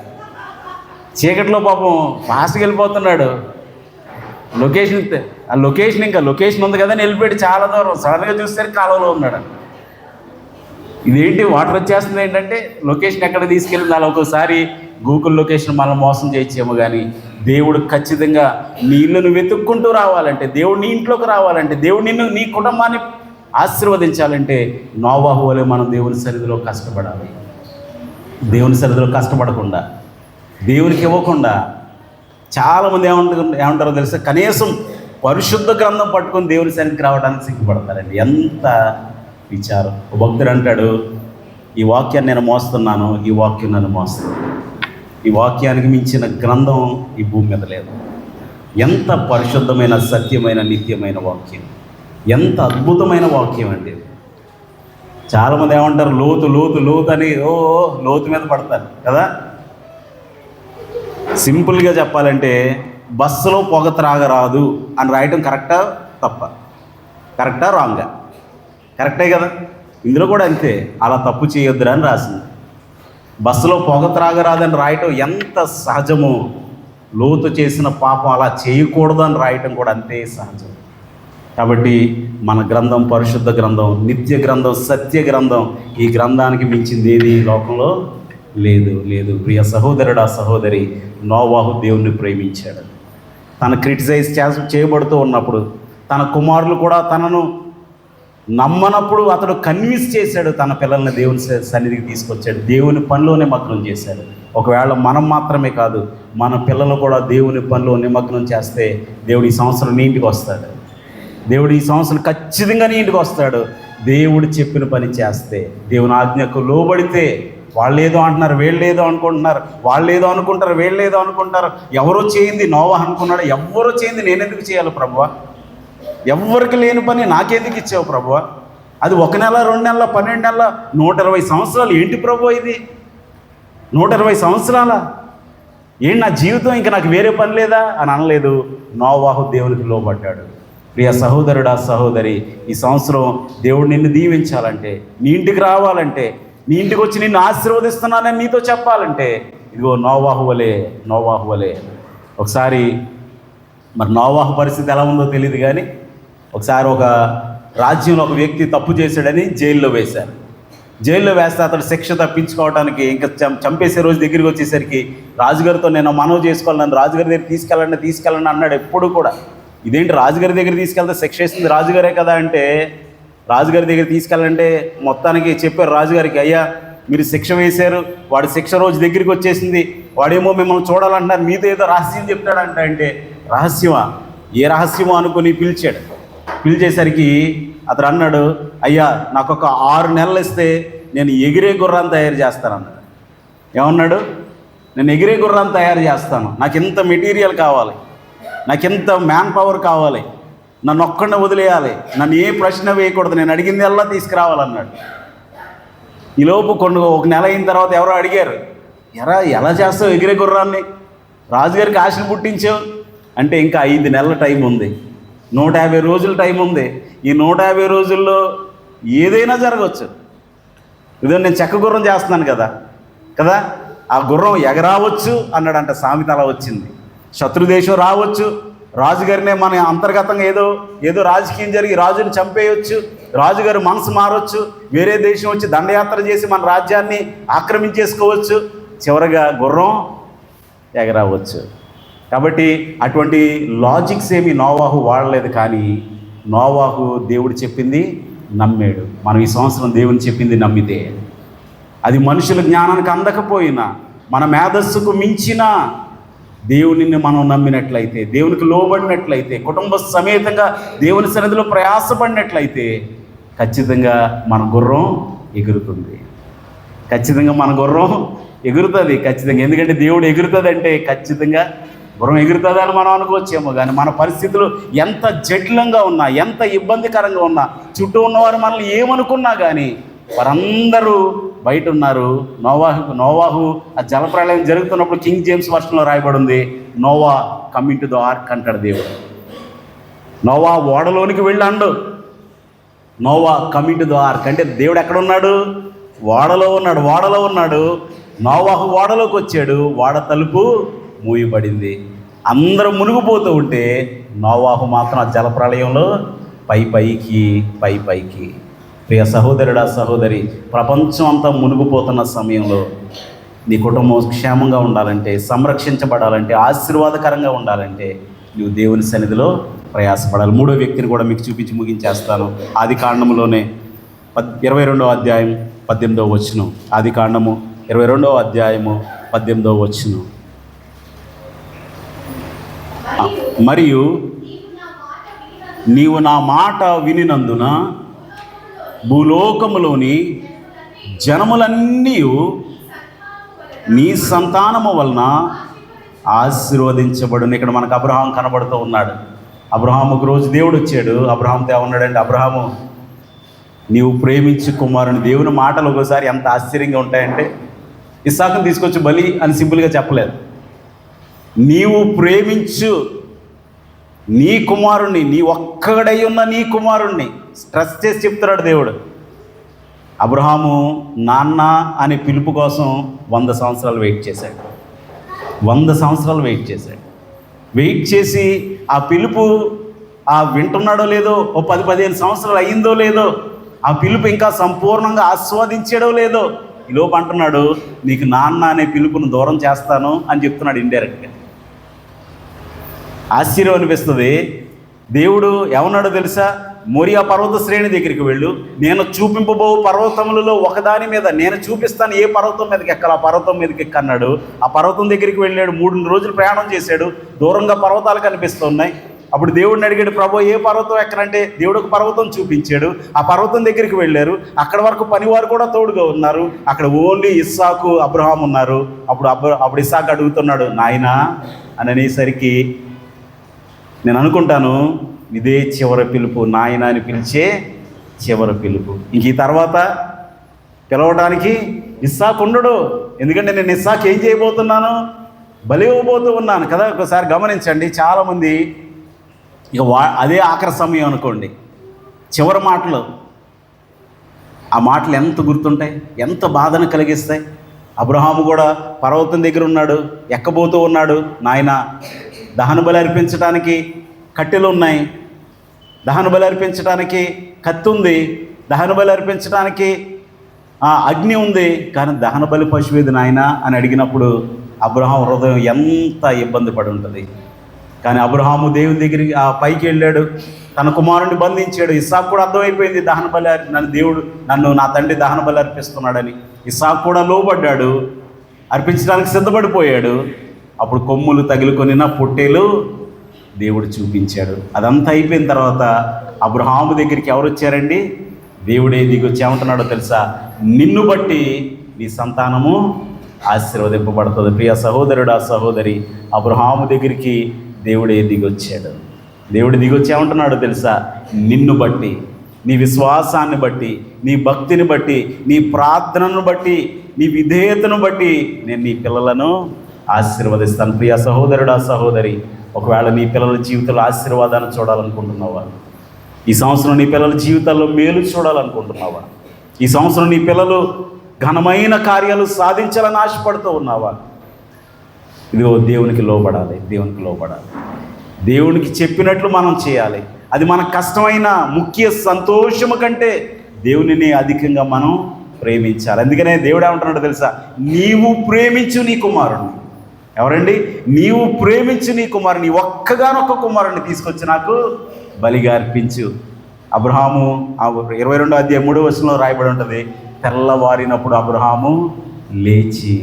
చీకట్లో పాపం ఫాస్ట్గా వెళ్ళిపోతున్నాడు. ఆ లొకేషన్ ఉంది కదా అని వెళ్ళిపోయాడు చాలా దూరం. సడన్గా చూస్తే కాలువలో ఉన్నాడు. ఇదేంటి వాటర్ వచ్చేస్తుంది ఏంటంటే లొకేషన్ ఎక్కడ తీసుకెళ్ళింది. అలా ఒక్కోసారి గూగుల్ లొకేషన్ మనం మోసం చేయొచ్చేమో, కానీ దేవుడు ఖచ్చితంగా నీళ్ళను వెతుక్కుంటూ రావాలంటే, దేవుడు నీ ఇంట్లోకి రావాలంటే, దేవుడు నీ కుటుంబాన్ని ఆశీర్వదించాలంటే నోవాహు వలె మనం దేవుని సన్నిధిలో కష్టపడాలి. దేవుని సన్నిధిలో కష్టపడకుండా, దేవునికి ఇవ్వకుండా చాలామంది ఏమంటారో తెలుసా, కనీసం పరిశుద్ధ గ్రంథం పట్టుకొని దేవుని సన్నిధికి రావడానికి సిగ్గుపడతారండి. ఎంత విచారం. ఒక భక్తుడు అంటాడు, ఈ వాక్యాన్ని నేను మోస్తున్నాను, ఈ వాక్యం నన్ను మోస్తుంది. ఈ వాక్యానికి మించిన గ్రంథం ఈ భూమి మీద లేదు. ఎంత పరిశుద్ధమైన, సత్యమైన, నిత్యమైన వాక్యం, ఎంత అద్భుతమైన వాక్యం అండి. చాలామంది ఏమంటారు, లోతు అని లోతు మీద పడతారు కదా. సింపుల్గా చెప్పాలంటే, బస్సులో పొగ త్రాగరాదు అని రాయటం కరెక్టా తప్ప? కరెక్టా రాంగా? కరెక్టే కదా. ఇందులో కూడా అంతే, అలా తప్పు చేయొద్దురా అని రాసింది. బస్సులో పొగ త్రాగరాదని రాయటం ఎంత సహజమో, లోతు చేసిన పాపం అలా చేయకూడదు అని రాయటం కూడా అంతే సహజం. కాబట్టి మన గ్రంథం పరిశుద్ధ గ్రంథం, నిత్య గ్రంథం, సత్య గ్రంథం. ఈ గ్రంథానికి మించింది ఏది ఈ లోకంలో లేదు. ప్రియ సహోదరుడా, సహోదరి, నోవాహు దేవుణ్ణి ప్రేమించాడు. తను క్రిటిసైజ్ చేయబడుతూ ఉన్నప్పుడు, తన కుమారులు కూడా తనను నమ్మనప్పుడు అతడు కన్విన్స్ చేశాడు. తన పిల్లల్ని దేవుని సన్నిధికి తీసుకొచ్చాడు. దేవుని పనిలో నిమగ్నం చేశాడు. ఒకవేళ మనం మాత్రమే కాదు, మన పిల్లలు కూడా దేవుని పనిలో నిమగ్నం చేస్తే దేవుడు ఈ సంవత్సరం నీ ఇంటికి వస్తాడు. దేవుడు ఈ సంవత్సరం ఖచ్చితంగా నీ ఇంటికి వస్తాడు. దేవుడు చెప్పిన పని చేస్తే, దేవుని ఆజ్ఞకు లోబడితే. వాళ్ళు ఏదో అంటున్నారు, వీళ్ళు ఏదో అనుకుంటున్నారు, వాళ్ళు ఏదో అనుకుంటారు, వీళ్ళు ఏదో అనుకుంటారు. ఎవరో చేయింది నోవాహు అనుకున్నాడు, ఎవరో చేయింది నేనెందుకు చేయాలి ప్రభువా? ఎవరికి లేని పని నాకెందుకు ఇచ్చావు ప్రభువా? అది 1 నెల, 2 నెలల, 12 నెలల, 120 సంవత్సరాలు ఏంటి ప్రభు ఇది? 120 సంవత్సరాల ఏంటి నా జీవితం? ఇంకా నాకు వేరే పని లేదా అని అనలేదు. నోవాహు దేవునికి లోబడ్డాడు. ప్రియ సహోదరుడా, సహోదరి, ఈ సంవత్సరం దేవుడు నిన్ను దీవించాలంటే, నీ ఇంటికి రావాలంటే, నీ ఇంటికి వచ్చి నిన్ను ఆశీర్వదిస్తున్నానని నీతో చెప్పాలంటే, ఇదిగో నోవాహు వలే. ఒకసారి మరి నోవాహు పరిస్థితి ఎలా ఉందో తెలియదు, కానీ ఒకసారి ఒక రాజ్యంలో ఒక వ్యక్తి తప్పు చేశాడని జైల్లో వేశారు. జైల్లో వేస్తే అతడు శిక్ష తప్పించుకోవడానికి ఇంకా చంపేసే రోజు దగ్గరికి వచ్చేసరికి రాజుగారితో నేను మనవి చేసుకోవాలి, నన్ను రాజుగారి దగ్గర తీసుకెళ్ళండి అన్నాడు. ఎప్పుడు కూడా ఇదేంటి రాజుగారి దగ్గర తీసుకెళ్తే శిక్ష వేస్తుంది రాజుగారే కదా అంటే, రాజుగారి దగ్గర తీసుకెళ్ళంటే మొత్తానికి చెప్పారు రాజుగారికి, అయ్యా మీరు శిక్ష వేశారు, వాడి శిక్ష రోజు దగ్గరికి వచ్చేసింది, వాడేమో మిమ్మల్ని చూడాలంటున్నారు, మీతో ఏదో రహస్యం చెప్తాడంట. అంటే రహస్యమా? ఏ రహస్యమో అనుకుని పిలిచాడు. పిలిచేసరికి అతడు అన్నాడు, అయ్యా నాకు ఒక 6 నెలలు ఇస్తే నేను ఎగిరే గుర్రాన్ని తయారు చేస్తానన్నాడు. ఏమన్నాడు? నేను ఎగిరే గుర్రాన్ని తయారు చేస్తాను, నాకు ఇంత మెటీరియల్ కావాలి, నాకు ఇంత మ్యాన్ పవర్ కావాలి, నన్ను ఒక్కడిని వదిలేయాలి, నన్ను ఏ ప్రశ్న వేయకూడదు, నేను అడిగింది ఎలా తీసుకురావాలన్నాడు. ఈలోపు ఒక నెల అయిన తర్వాత ఎవరో అడిగారు, ఎలా చేస్తావు ఎగిరే గుర్రాన్ని, రాజుగారికి ఆశలు పుట్టించావు అంటే ఇంకా 5 నెలల టైం ఉంది, 150 రోజుల టైం ఉంది. ఈ 150 రోజుల్లో ఏదైనా జరగవచ్చు. ఇదో నేను చెక్క గుర్రం చేస్తున్నాను కదా ఆ గుర్రం ఎగరావచ్చు అన్నాడంట. సామెత అలా వచ్చింది. శత్రుదేశం రావచ్చు, రాజుగారినే మన అంతర్గతంగా ఏదో రాజకీయం జరిగి రాజుని చంపేయవచ్చు, రాజుగారి మనసు మారవచ్చు, వేరే దేశం వచ్చి దండయాత్ర చేసి మన రాజ్యాన్ని ఆక్రమించేసుకోవచ్చు, చివరగా గుర్రం ఎగరవచ్చు. కాబట్టి అటువంటి లాజిక్స్ ఏమి నోవాహు వాడలేదు. కానీ నోవాహు దేవుడు చెప్పింది నమ్మాడు. మనం ఈ సంవత్సరం దేవుని చెప్పింది నమ్మితే, అది మనుషుల జ్ఞానానికి అందకపోయినా, మన మేధస్సుకు మించిన దేవునిని మనం నమ్మినట్లయితే, దేవునికి లోబడినట్లయితే, కుటుంబ సమేతంగా దేవుని సన్నిధిలో ప్రయాసపడినట్లయితే ఖచ్చితంగా మన గుర్రం ఎగురుతుంది. ఖచ్చితంగా మన గుర్రం ఎగురుతుంది ఖచ్చితంగా. ఎందుకంటే దేవుడు ఎగురుతుందంటే ఖచ్చితంగా గుర్రం ఎగురుతుందని మనం అనుకోవచ్చేమో. కానీ మన పరిస్థితులు ఎంత జటిలంగా ఉన్నా, ఎంత ఇబ్బందికరంగా ఉన్నా, చుట్టూ ఉన్నవారు మనల్ని ఏమనుకున్నా కానీ వారందరూ బయట ఉన్నారు. నోవాహు ఆ జలప్రళయం జరుగుతున్నప్పుడు కింగ్ జేమ్స్ వర్షన్లో రాయబడి ఉంది, Noah coming to the ark అంటాడు దేవుడు. నోవా ఓడలోనికి వెళ్ళాడు. Noah coming to the ark అంటే దేవుడు ఎక్కడ ఉన్నాడు? ఓడలో ఉన్నాడు. నోవాహు ఓడలోకి వచ్చాడు, ఓడ తలుపు మూయబడింది. అందరూ మునిగిపోతూ ఉంటే నోవాహు మాత్రం ఆ జలప్రళయంలో పైకి. ప్రియ సహోదరుడా, సహోదరి, ప్రపంచం అంతా మునిగిపోతున్న సమయంలో నీ కుటుంబం క్షేమంగా ఉండాలంటే, సంరక్షించబడాలంటే, ఆశీర్వాదకరంగా ఉండాలంటే నువ్వు దేవుని సన్నిధిలో ప్రయాసపడాలి. 3వ వ్యక్తిని కూడా మీకు చూపించి ముగించేస్తాను. ఆదికాండములోనే 22వ అధ్యాయం 18వ వచనం. ఆదికాండము 22వ అధ్యాయము 18వ వచనం. మరియు నీవు నా మాట వినినందున భూలోకములోని జనములన్నీ నీ సంతానము వలన ఆశీర్వదించబడును. ఇక్కడ మనకు అబ్రహాం కనబడుతూ ఉన్నాడు. అబ్రహాం ఒక రోజు దేవుడు వచ్చాడు. అబ్రహాంతో ఏమన్నాడంటే, అబ్రహాము నీవు ప్రేమించు కుమారుని. దేవుని మాటలు ఒకసారి ఎంత ఆశ్చర్యంగా ఉంటాయంటే, ఇస్సాకుని తీసుకొచ్చి బలి అని సింపుల్గా చెప్పలేదు. నీవు ప్రేమించు నీ కుమారుణ్ణి, నీ ఒక్కడై ఉన్న నీ కుమారుణ్ణి స్ట్రెస్ చేసి చెప్తున్నాడు దేవుడు. అబ్రహాము నాన్న అనే పిలుపు కోసం 100 సంవత్సరాలు వెయిట్ చేశాడు. 100 సంవత్సరాలు వెయిట్ చేసి ఆ పిలుపు వింటున్నాడో లేదో, ఓ 10-15 సంవత్సరాలు అయ్యిందో లేదో, ఆ పిలుపు ఇంకా సంపూర్ణంగా ఆస్వాదించాడో లేదో, ఈలోపు అంటున్నాడు నీకు నాన్న అనే పిలుపును దూరం చేస్తాను అని చెప్తున్నాడు ఇండైరెక్ట్గా. ఆశ్చర్యం అనిపిస్తుంది. దేవుడు ఏమన్నాడో తెలుసా? మోరియా పర్వత శ్రేణి దగ్గరికి వెళ్ళు, నేను చూపింపబో పర్వతములలో ఒకదాని మీద నేను చూపిస్తాను, ఏ పర్వతం మీదకి ఎక్కాలి ఆ పర్వతం మీదకి ఎక్కన్నాడు. ఆ పర్వతం దగ్గరికి వెళ్ళాడు. 3 రోజులు ప్రయాణం చేశాడు. దూరంగా పర్వతాలు కనిపిస్తున్నాయి. అప్పుడు దేవుడిని అడిగాడు, ప్రభు ఏ పర్వతం ఎక్కడంటే దేవుడు ఒక పర్వతం చూపించాడు. ఆ పర్వతం దగ్గరికి వెళ్ళారు. అక్కడ వరకు పనివారు కూడా తోడుగా ఉన్నారు. అక్కడ ఓన్లీ ఇస్సాకు, అబ్రహాం ఉన్నారు. అప్పుడు ఇస్సాకు అడుగుతున్నాడు నాయనా అని అనేసరికి నేను అనుకుంటాను ఇదే చివరి పిలుపు, నాయన అని పిలిచే చివరి పిలుపు. ఇంక ఈ తర్వాత పిలవడానికి ఇస్సాకు ఉండడు. ఎందుకంటే నేను ఇస్సాకు ఏం చేయబోతున్నాను? బలి ఇవ్వబోతూ ఉన్నాను కదా. ఒకసారి గమనించండి, చాలామంది ఇక అదే ఆఖరి సమయం అనుకోండి, చివరి మాటలు, ఆ మాటలు ఎంత గుర్తుంటాయి, ఎంత బాధను కలిగిస్తాయి. అబ్రహాము కూడా పర్వతం దగ్గర ఉన్నాడు, ఎక్కబోతూ ఉన్నాడు. నాయన దహన బలి అర్పించడానికి కట్టెలు ఉన్నాయి, దహన బలి అర్పించడానికి కత్తి ఉంది, దహన బలి అర్పించడానికి అగ్ని ఉంది, కానీ దహన బలి పశువేది నాయన అని అడిగినప్పుడు అబ్రహాం హృదయం ఎంత ఇబ్బంది పడి ఉంటుంది. కానీ అబ్రహాము దేవుని దగ్గరికి పైకి వెళ్ళాడు, తన కుమారుడిని బంధించాడు. ఇస్సాకు కూడా అర్థమైపోయింది దహన బలి, దేవుడు నా తండ్రి దహన బలి అర్పిస్తున్నాడని. ఇస్సాకు కూడా లోబడ్డాడు. అర్పించడానికి సిద్ధపడిపోయాడు. అప్పుడు కొమ్ములు తగులుకొనిన పొట్టేలు దేవుడు చూపించాడు. అదంతా అయిపోయిన తర్వాత అబ్రహాము దగ్గరికి ఎవరు వచ్చారండి? దేవుడే దిగొచ్చి ఏమంటున్నాడో తెలుసా? నిన్ను బట్టి నీ సంతానము ఆశీర్వదింపబడుతుంది. ప్రియ సహోదరుడు, ఆ సహోదరి, అబ్రహాము దగ్గరికి దేవుడే దిగొచ్చాడు. దేవుడు దిగొచ్చి ఏమంటున్నాడో తెలుసా? నిన్ను బట్టి, నీ విశ్వాసాన్ని బట్టి, నీ భక్తిని బట్టి, నీ ప్రార్థనను బట్టి, నీ విధేయతను బట్టి నేను నీ పిల్లలను ఆశీర్వదిస్తాను. ప్రియ సహోదరుడు, ఆ సహోదరి, ఒకవేళ నీ పిల్లల జీవితంలో ఆశీర్వాదాన్ని చూడాలనుకుంటున్నావా? ఈ సంవత్సరం నీ పిల్లల జీవితాల్లో మేలు చూడాలనుకుంటున్నావా? ఈ సంవత్సరం నీ పిల్లలు ఘనమైన కార్యాలు సాధించాలని ఆశపడుతూ ఉన్నావా? ఇదిగో దేవునికి లోబడాలి, దేవునికి లోబడాలి. దేవునికి చెప్పినట్లు మనం చేయాలి. అది మనకు కష్టమైన ముఖ్య సంతోషము కంటే దేవునిని అధికంగా మనం ప్రేమించాలి. అందుకనే దేవుడు ఏమంటున్నాడో తెలుసా? నీవు ప్రేమించు నీ కుమారుణ్ణి. ఎవరండి? నీవు ప్రేమించు నీ కుమారుని, ఒక్కగానొక్క కుమారుని తీసుకొచ్చి నాకు బలిగా అర్పించు. అబ్రహాము 22వ అధ్యాయం 3వ వచనంలో రాయబడి ఉంటుంది, తెల్లవారినప్పుడు అబ్రహాము లేచి,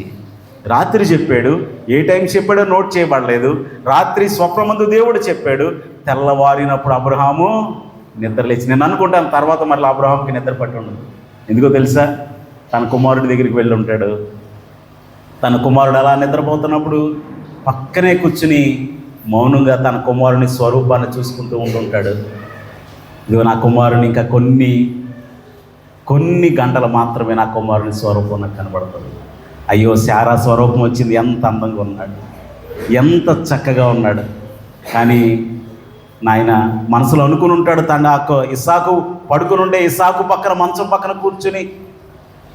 రాత్రి చెప్పాడు, ఏ టైం చెప్పాడో నోట్ చేయబడలేదు. రాత్రి స్వప్నమందు దేవుడు చెప్పాడు, తెల్లవారినప్పుడు అబ్రహాము నిద్రలేచి. నేను అనుకుంటాను తర్వాత మళ్ళీ అబ్రహాంకి నిద్ర పట్టి ఉండదు. ఎందుకో తెలుసా? తన కుమారుడి దగ్గరికి వెళ్ళి ఉంటాడు. తన కుమారుడు అలా నిద్రపోతున్నప్పుడు పక్కనే కూర్చుని మౌనంగా తన కుమారుని స్వరూపాన్ని చూసుకుంటూ ఉంటుంటాడు. ఇదిగో నా కుమారుని ఇంకా కొన్ని గంటలు మాత్రమే నా కుమారుని స్వరూపం నాకు కనబడుతుంది. అయ్యో, శారా స్వరూపం వచ్చింది, ఎంత అందంగా ఉన్నాడు, ఎంత చక్కగా ఉన్నాడు. కానీ నాయన మనసులో అనుకుని ఉంటాడు, తన ఇస్సాకు పడుకుని ఉండే ఇస్సాకు పక్కన మంచం పక్కన కూర్చుని,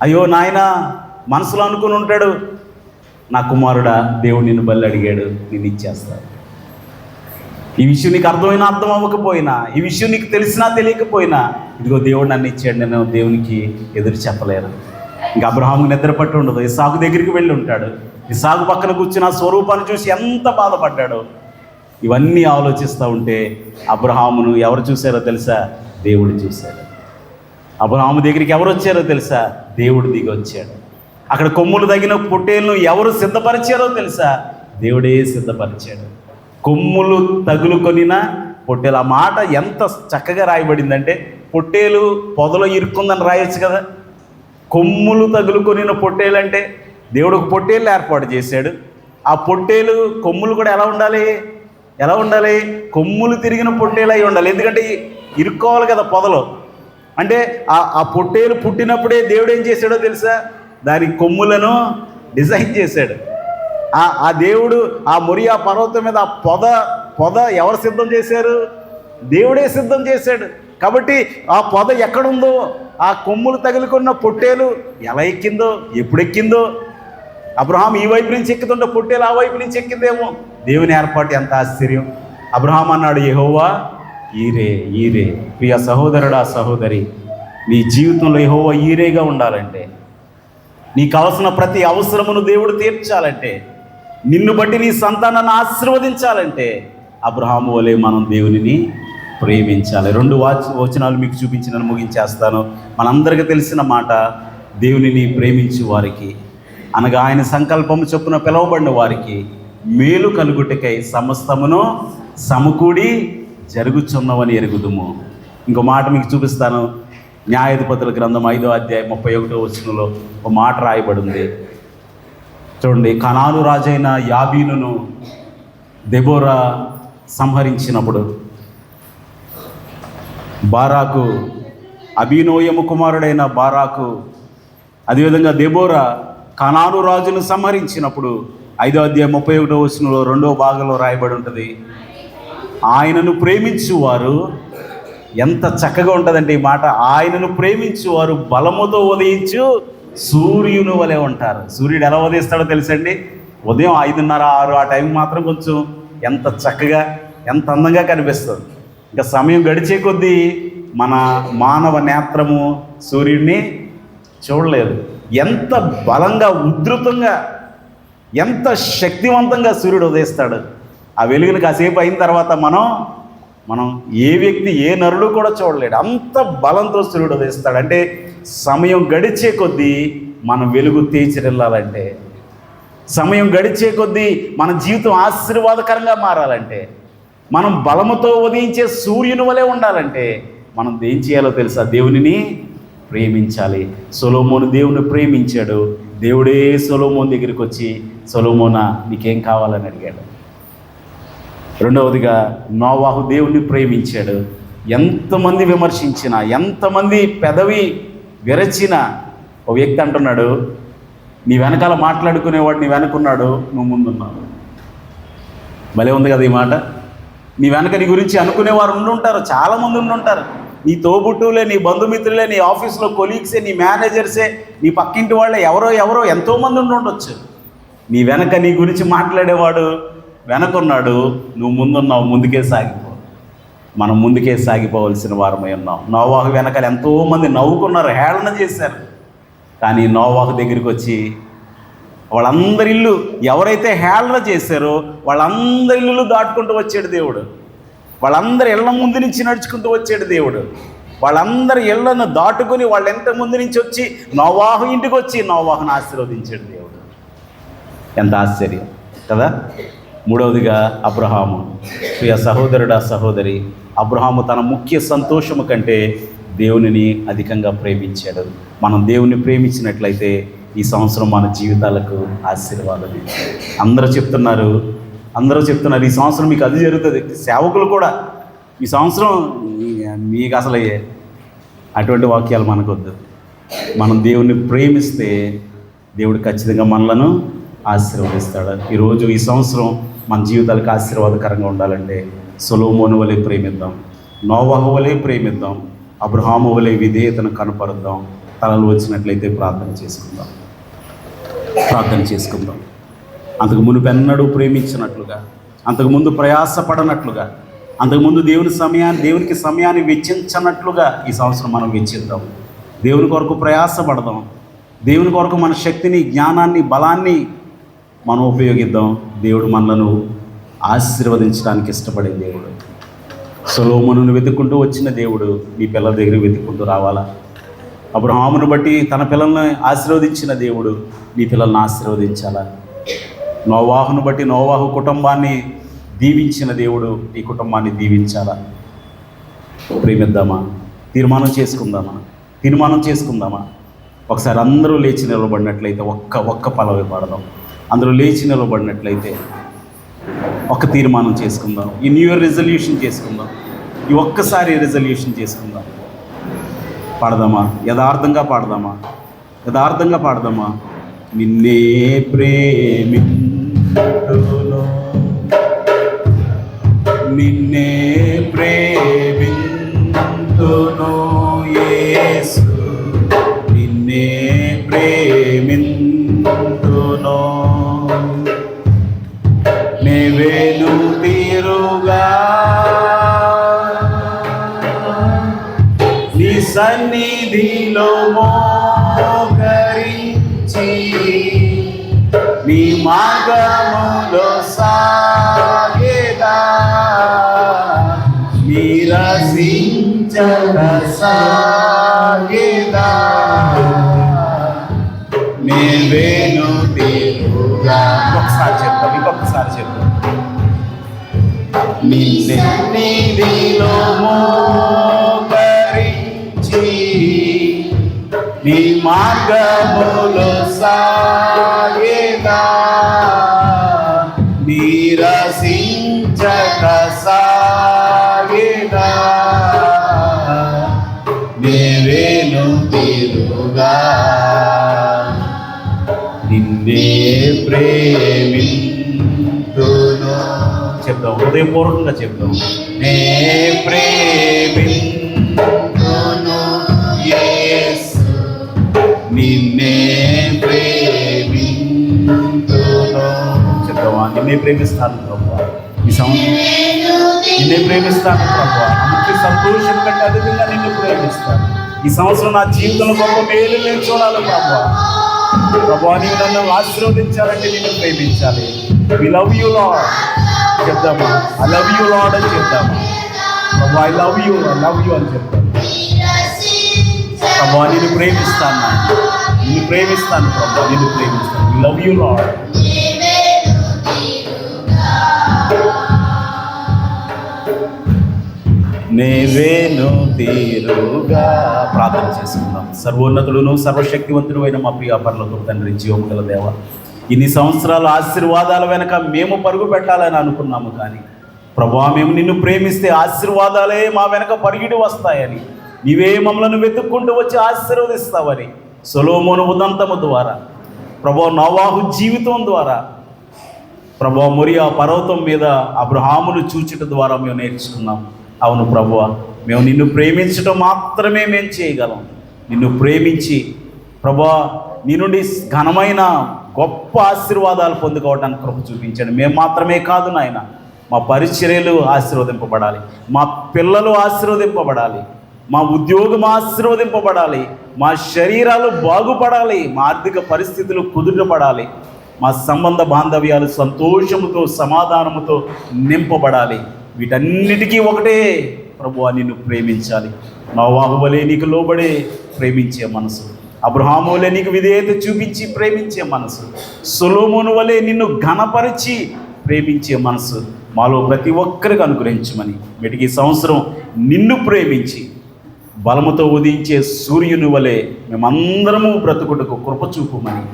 అయ్యో నాయన మనసులో అనుకుని ఉంటాడు, నా కుమారుడా, దేవుడు నిన్ను బలి అడిగాడు, నేను ఇచ్చేస్తాను. ఈ విషయం నీకు అర్థమైనా అర్థం అవ్వకపోయినా, ఈ విషయం నీకు తెలిసినా తెలియకపోయినా, ఇదిగో దేవుడు నన్ను ఇచ్చాడు, నేను దేవునికి ఎదురు చెప్పలేను. ఇంకా అబ్రహాము నిద్ర పట్టి ఉండదు. ఇస్సాకు దగ్గరికి వెళ్ళి ఉంటాడు. ఇస్సాకు పక్కన కూర్చుని ఆ స్వరూపాన్ని చూసి ఎంత బాధపడ్డాడో. ఇవన్నీ ఆలోచిస్తూ ఉంటే అబ్రహామును ఎవరు చూశారో తెలుసా? దేవుడు చూశాడు. అబ్రహాము దగ్గరికి ఎవరు వచ్చారో తెలుసా? దేవుడు దిగి వచ్చాడు. అక్కడ కొమ్ములు తగిన పొట్టేలను ఎవరు సిద్ధపరిచారో తెలుసా? దేవుడే సిద్ధపరిచాడు. కొమ్ములు తగులుకొనిన పొట్టేలు. ఆ మాట ఎంత చక్కగా రాయబడిందంటే, పొట్టేలు పొదలో ఇరుక్కుందని రాయొచ్చు కదా. కొమ్ములు తగులుకొనిన పొట్టేలు అంటే దేవుడు ఒక పొట్టేలు ఏర్పాటు చేశాడు. ఆ పొట్టేలు కొమ్ములు కూడా ఎలా ఉండాలి? కొమ్ములు తిరిగిన పొట్టేలు అయి ఉండాలి. ఎందుకంటే ఇరుక్కోవాలి కదా పొదలో. అంటే ఆ పొట్టేలు పుట్టినప్పుడే దేవుడు ఏం చేశాడో తెలుసా? దాని కొమ్ములను డిజైన్ చేశాడు. ఆ దేవుడు ఆ మొరియా పర్వతం మీద ఆ పొద ఎవరు సిద్ధం చేశారు? దేవుడే సిద్ధం చేశాడు. కాబట్టి ఆ పొద ఎక్కడుందో, ఆ కొమ్ములు తగులుకున్న పొట్టేలు ఎలా ఎక్కిందో, ఎప్పుడు ఎక్కిందో, అబ్రహాం ఈ వైపు నుంచి ఎక్కుతుంటే పొట్టేలు ఆ వైపు నుంచి ఎక్కిందేమో. దేవుని ఏర్పాటు ఎంత ఆశ్చర్యం. అబ్రహాం అన్నాడు, యెహోవా ఈరే. ప్రియ సహోదరుడా, సహోదరి, నీ జీవితంలో యెహోవా ఈరేగా ఉండాలంటే, నీకు కావలసిన ప్రతి అవసరమును దేవుడు తీర్చాలంటే, నిన్ను బట్టి నీ సంతానాన్ని ఆశీర్వదించాలంటే, అబ్రహాము వలె మనం దేవునిని ప్రేమించాలి. 2 వచనాలు మీకు చూపించి నేను ముగించేస్తాను. మనందరికీ తెలిసిన మాట, దేవునిని ప్రేమించు వారికి, అనగా ఆయన సంకల్పము చొప్పున పిలువబడిన వారికి మేలు కలుగుటకై సమస్తమును సమకూడి జరుగుచున్నవని ఎరుగుదుము. ఇంకో మాట మీకు చూపిస్తాను. న్యాయాధిపతుల గ్రంథం 5వ అధ్యాయం 31వ వచనంలో ఒక మాట రాయబడింది. చూడండి, కనాను రాజైన యాబీనును దెబోరా సంహరించినప్పుడు బారాకు, అబీనోయము కుమారుడైన బారాకు, అదేవిధంగా దెబోరా కనాను రాజును సంహరించినప్పుడు 5వ అధ్యాయం 31వ వచనంలో 2వ భాగంలో రాయబడి ఉంటుంది, ఆయనను ప్రేమించువారు, ఎంత చక్కగా ఉంటుందంటే ఈ మాట, ఆయనను ప్రేమించువారు బలముతో ఉదయించు సూర్యుని వలె ఉంటారు. సూర్యుడు ఎలా ఉదయిస్తాడో తెలుసండి? ఉదయం 5:30, 6 ఆ టైం మాత్రం కొంచెం ఎంత చక్కగా, ఎంత అందంగా కనిపిస్తుంది. ఇంకా సమయం గడిచే కొద్దీ మన మానవ నేత్రము సూర్యుడిని చూడలేదు. ఎంత బలంగా, ఉధృతంగా, ఎంత శక్తివంతంగా సూర్యుడు ఉదయిస్తాడు. ఆ వెలుగుని కాసేపు అయిన తర్వాత మనం ఏ వ్యక్తి, ఏ నరుడు కూడా చూడలేడు. అంత బలంతో సూర్యుడు ఉదయిస్తాడు. అంటే సమయం గడిచే కొద్దీ మనం వెలుగు తీర్చిరెళ్ళాలంటే సమయం గడిచే కొద్దీ మన జీవితం ఆశీర్వాదకరంగా మారాలంటే, మనం బలముతో ఉదయించే సూర్యుని వలె ఉండాలంటే మనం ఏం చేయాలో తెలుసా? దేవునిని ప్రేమించాలి. సొలొమోను దేవుని ప్రేమించాడు. దేవుడే సొలొమోను దగ్గరికి వచ్చి, సొలొమోనా నీకేం కావాలని అడిగాడు. రెండవదిగా నోవాహు దేవుణ్ణి ప్రేమించాడు. ఎంతమంది విమర్శించినా, ఎంతమంది పెదవి విరచినా, ఒక వ్యక్తి అంటున్నాడు, నీ వెనకాల మాట్లాడుకునేవాడు నీ వెనకున్నాడు, నువ్వు ముందున్నావు. భలే ఉంది కదా ఈ మాట. నీ వెనక నీ గురించి అనుకునేవారు ఉండుంటారు, చాలామంది ఉండుంటారు. నీ తోబుట్టువులే, నీ బంధుమిత్రులే, నీ ఆఫీస్లో కొలీగ్సే, నీ మేనేజర్సే, నీ పక్కింటి వాళ్ళే, ఎవరో ఎంతోమంది ఉండొచ్చు. నీ వెనక నీ గురించి మాట్లాడేవాడు వెనకున్నాడు, నువ్వు ముందున్నావు. ముందుకే సాగిపో. మనం ముందుకే సాగిపోవలసిన వారమై ఉన్నాం. నోవాహు వెనకాల ఎంతోమంది నవ్వుకున్నారు, హేళన చేశారు. కానీ నోవాహు దగ్గరికి వచ్చి వాళ్ళందరి ఇల్లు, ఎవరైతే హేళన చేశారో వాళ్ళందరి ఇల్లు దాటుకుంటూ వచ్చాడు దేవుడు. వాళ్ళందరి ఇళ్ల ముందు నుంచి నడుచుకుంటూ వచ్చాడు దేవుడు. వాళ్ళందరి ఇళ్లను దాటుకుని వాళ్ళ ఎంత ముందు నుంచి వచ్చి నోవాహు ఇంటికి వచ్చి నోవాహును ఆశీర్వదించాడు దేవుడు. ఎంత ఆశ్చర్యం కదా. మూడవదిగా అబ్రహాము. ప్రియ సహోదరుడా, సహోదరి, అబ్రహాము తన ముఖ్య సంతోషము కంటే దేవునిని అధికంగా ప్రేమించాడు. మనం దేవుని ప్రేమించినట్లయితే ఈ సంవత్సరం మన జీవితాలకు ఆశీర్వాదం. అందరూ చెప్తున్నారు ఈ సంవత్సరం మీకు అది జరుగుతుంది. సేవకులు కూడా ఈ సంవత్సరం మీకు అసలు అటువంటి వాక్యాలు మనకొద్దు. మనం దేవుణ్ణి ప్రేమిస్తే దేవుడు ఖచ్చితంగా మనలను ఆశీర్వదిస్తాడు. ఈరోజు ఈ సంవత్సరం మన జీవితాలకు ఆశీర్వాదకరంగా ఉండాలంటే సొలొమోను వలె ప్రేమిద్దాం, నోవాహు వలె ప్రేమిద్దాం, అబ్రహాము వలె విధేయతను కనపరుద్దాం. తలలు వచ్చినట్లయితే ప్రార్థన చేసుకుందాం. అంతకు మునుపెన్నడూ ప్రేమించినట్లుగా, అంతకుముందు ప్రయాసపడనట్లుగా, అంతకుముందు దేవునికి సమయాన్ని వెచ్చించనట్లుగా ఈ సంవత్సరం మనం వెచ్చిద్దాం. దేవుని కొరకు ప్రయాసపడదాం. దేవుని కొరకు మన శక్తిని, జ్ఞానాన్ని, బలాన్ని మనం ఉపయోగిద్దాం. దేవుడు మనలను ఆశీర్వదించడానికి ఇష్టపడే దేవుడు. సొలొమోనును వెతుక్కుంటూ వచ్చిన దేవుడు నీ పిల్లల దగ్గర వెతుక్కుంటూ రావాలా? అబ్రహామును బట్టి తన పిల్లల్ని ఆశీర్వదించిన దేవుడు నీ పిల్లల్ని ఆశీర్వదించాలా? నోవాహును బట్టి నోవాహు కుటుంబాన్ని దీవించిన దేవుడు నీ కుటుంబాన్ని దీవించాలా? ప్రేమిద్దామా? తీర్మానం చేసుకుందామా? ఒకసారి అందరూ లేచి నిలబడినట్లయితే ఒక్క పల్లవి పాడదాం. అందరూ లేచి నిలబడినట్లయితే ఒక తీర్మానం చేసుకుందాం. ఈ న్యూ ఇయర్ రిజల్యూషన్ చేసుకుందాం. ఈ ఒక్కసారి రిజల్యూషన్ చేసుకుందాం. పాడదామా? యథార్థంగా పాడదామా? నిన్నే ప్రేమింతును, యేసు, నిన్నే ప్రేమింతును, నీవేను తీరుగా నీ సన్నిధిలో మోకరించి నీ మార్గములో సాగేదా, నీరసించక సాగేదా, నీవేను తీరుగా. ఇంకొకసారి చెప్తాం. నీ సన్నిధిలో మోకరించి నీ మార్గములో సాగేదా, నీరసించక సాగేదా, నీవేను తీరుగా, నిన్నే ప్రేమింతును. చెప్దాం, హృదయపూర్వకంగా చెప్దాం. నే ప్రేమింతును యేసు, నిన్నే ప్రేమింతును. చెప్దామా? నిన్నే ప్రేమిస్తాను ప్రభువా. ఈ సంవత్సరం నిన్నే ప్రేమిస్తాను ప్రభువా. అందుకే సంతోషం కంటే అధికంగా నిన్ను ప్రేమిస్తాను. ఈ సంవత్సరం నా జీవితంలో గొప్ప మేలు నేను చూడాలి ప్రభువా. ప్రభువా, నీవు నన్ను ఆశీర్వదించాలంటే నిన్ను ప్రేమించాలి. వి లవ్ యూ లార్డ్ చెప్దామా? ఐ లవ్ యూ లార్డ్ అని చెప్దామా? ప్రభువా, ఐ లవ్ యూ అని చెప్తాను. ప్రభువా, నిన్ను ప్రేమిస్తాను ప్రభువా, నిన్ను ప్రేమిస్తాను. We love you Lord. నేవేను తీరుగా. ప్రార్థన చేసుకుందాం. సర్వోన్నతుడును సర్వశక్తివంతుడు అయిన మా ప్రియ పరలోకపు తండ్రి, జీవము గల దేవ, ఇన్ని సంవత్సరాల ఆశీర్వాదాల వెనక మేము పరుగు పెట్టాలని అనుకున్నాము, కానీ ప్రభువా, మేము నిన్ను ప్రేమిస్తే ఆశీర్వాదాలే మా వెనక పరిగిడి వస్తాయని, నీవే మమ్మలను వెతుక్కుంటూ వచ్చి ఆశీర్వదిస్తావని, సొలొమోను ఉదంతము ద్వారా, ప్రభువా, నోవాహు జీవితం ద్వారా, ప్రభువా, మొరియా పర్వతం మీద అబ్రహామును చూచుట ద్వారా మేము నేర్చుకున్నాం. అవును ప్రభువా, మేము నిన్ను ప్రేమించడం మాత్రమే మేము చేయగలం. నిన్ను ప్రేమించి ప్రభువా, నీ నుండి ఘనమైన గొప్ప ఆశీర్వాదాలు పొందుకోవడానికి కృప చూపించండి. మేము మాత్రమే కాదు నాయన, మా పరిచర్యలు ఆశీర్వదింపబడాలి, మా పిల్లలు ఆశీర్వదింపబడాలి, మా ఉద్యోగం ఆశీర్వదింపబడాలి, మా శరీరాలు బాగుపడాలి, మా ఆర్థిక పరిస్థితులు కుదుటపడాలి, మా సంబంధ బాంధవ్యాలు సంతోషముతో సమాధానముతో నింపబడాలి. వీటన్నిటికీ ఒకటే ప్రభువా, నిన్ను ప్రేమించాలి. నోవాహు వలె నీకు లోబడే ప్రేమించే మనసు, అబ్రహాము వలె నీకు విధేయత చూపించి ప్రేమించే మనసు, సొలొమోను వలె నిన్ను ఘనపరిచి ప్రేమించే మనసు మాలో ప్రతి ఒక్కరికి అనుగ్రహించమని, వీటికి సంవత్సరం నిన్ను ప్రేమించి బలముతో ఉదయించే సూర్యుని వలె మేమందరము బ్రతుకుటకు కృప చూపుమని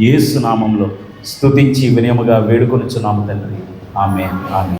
యేసు నామములో స్తుతించి వినయముగా వేడుకొనుచున్నాము తండ్రి. ఆమేన్. ఆమేన్.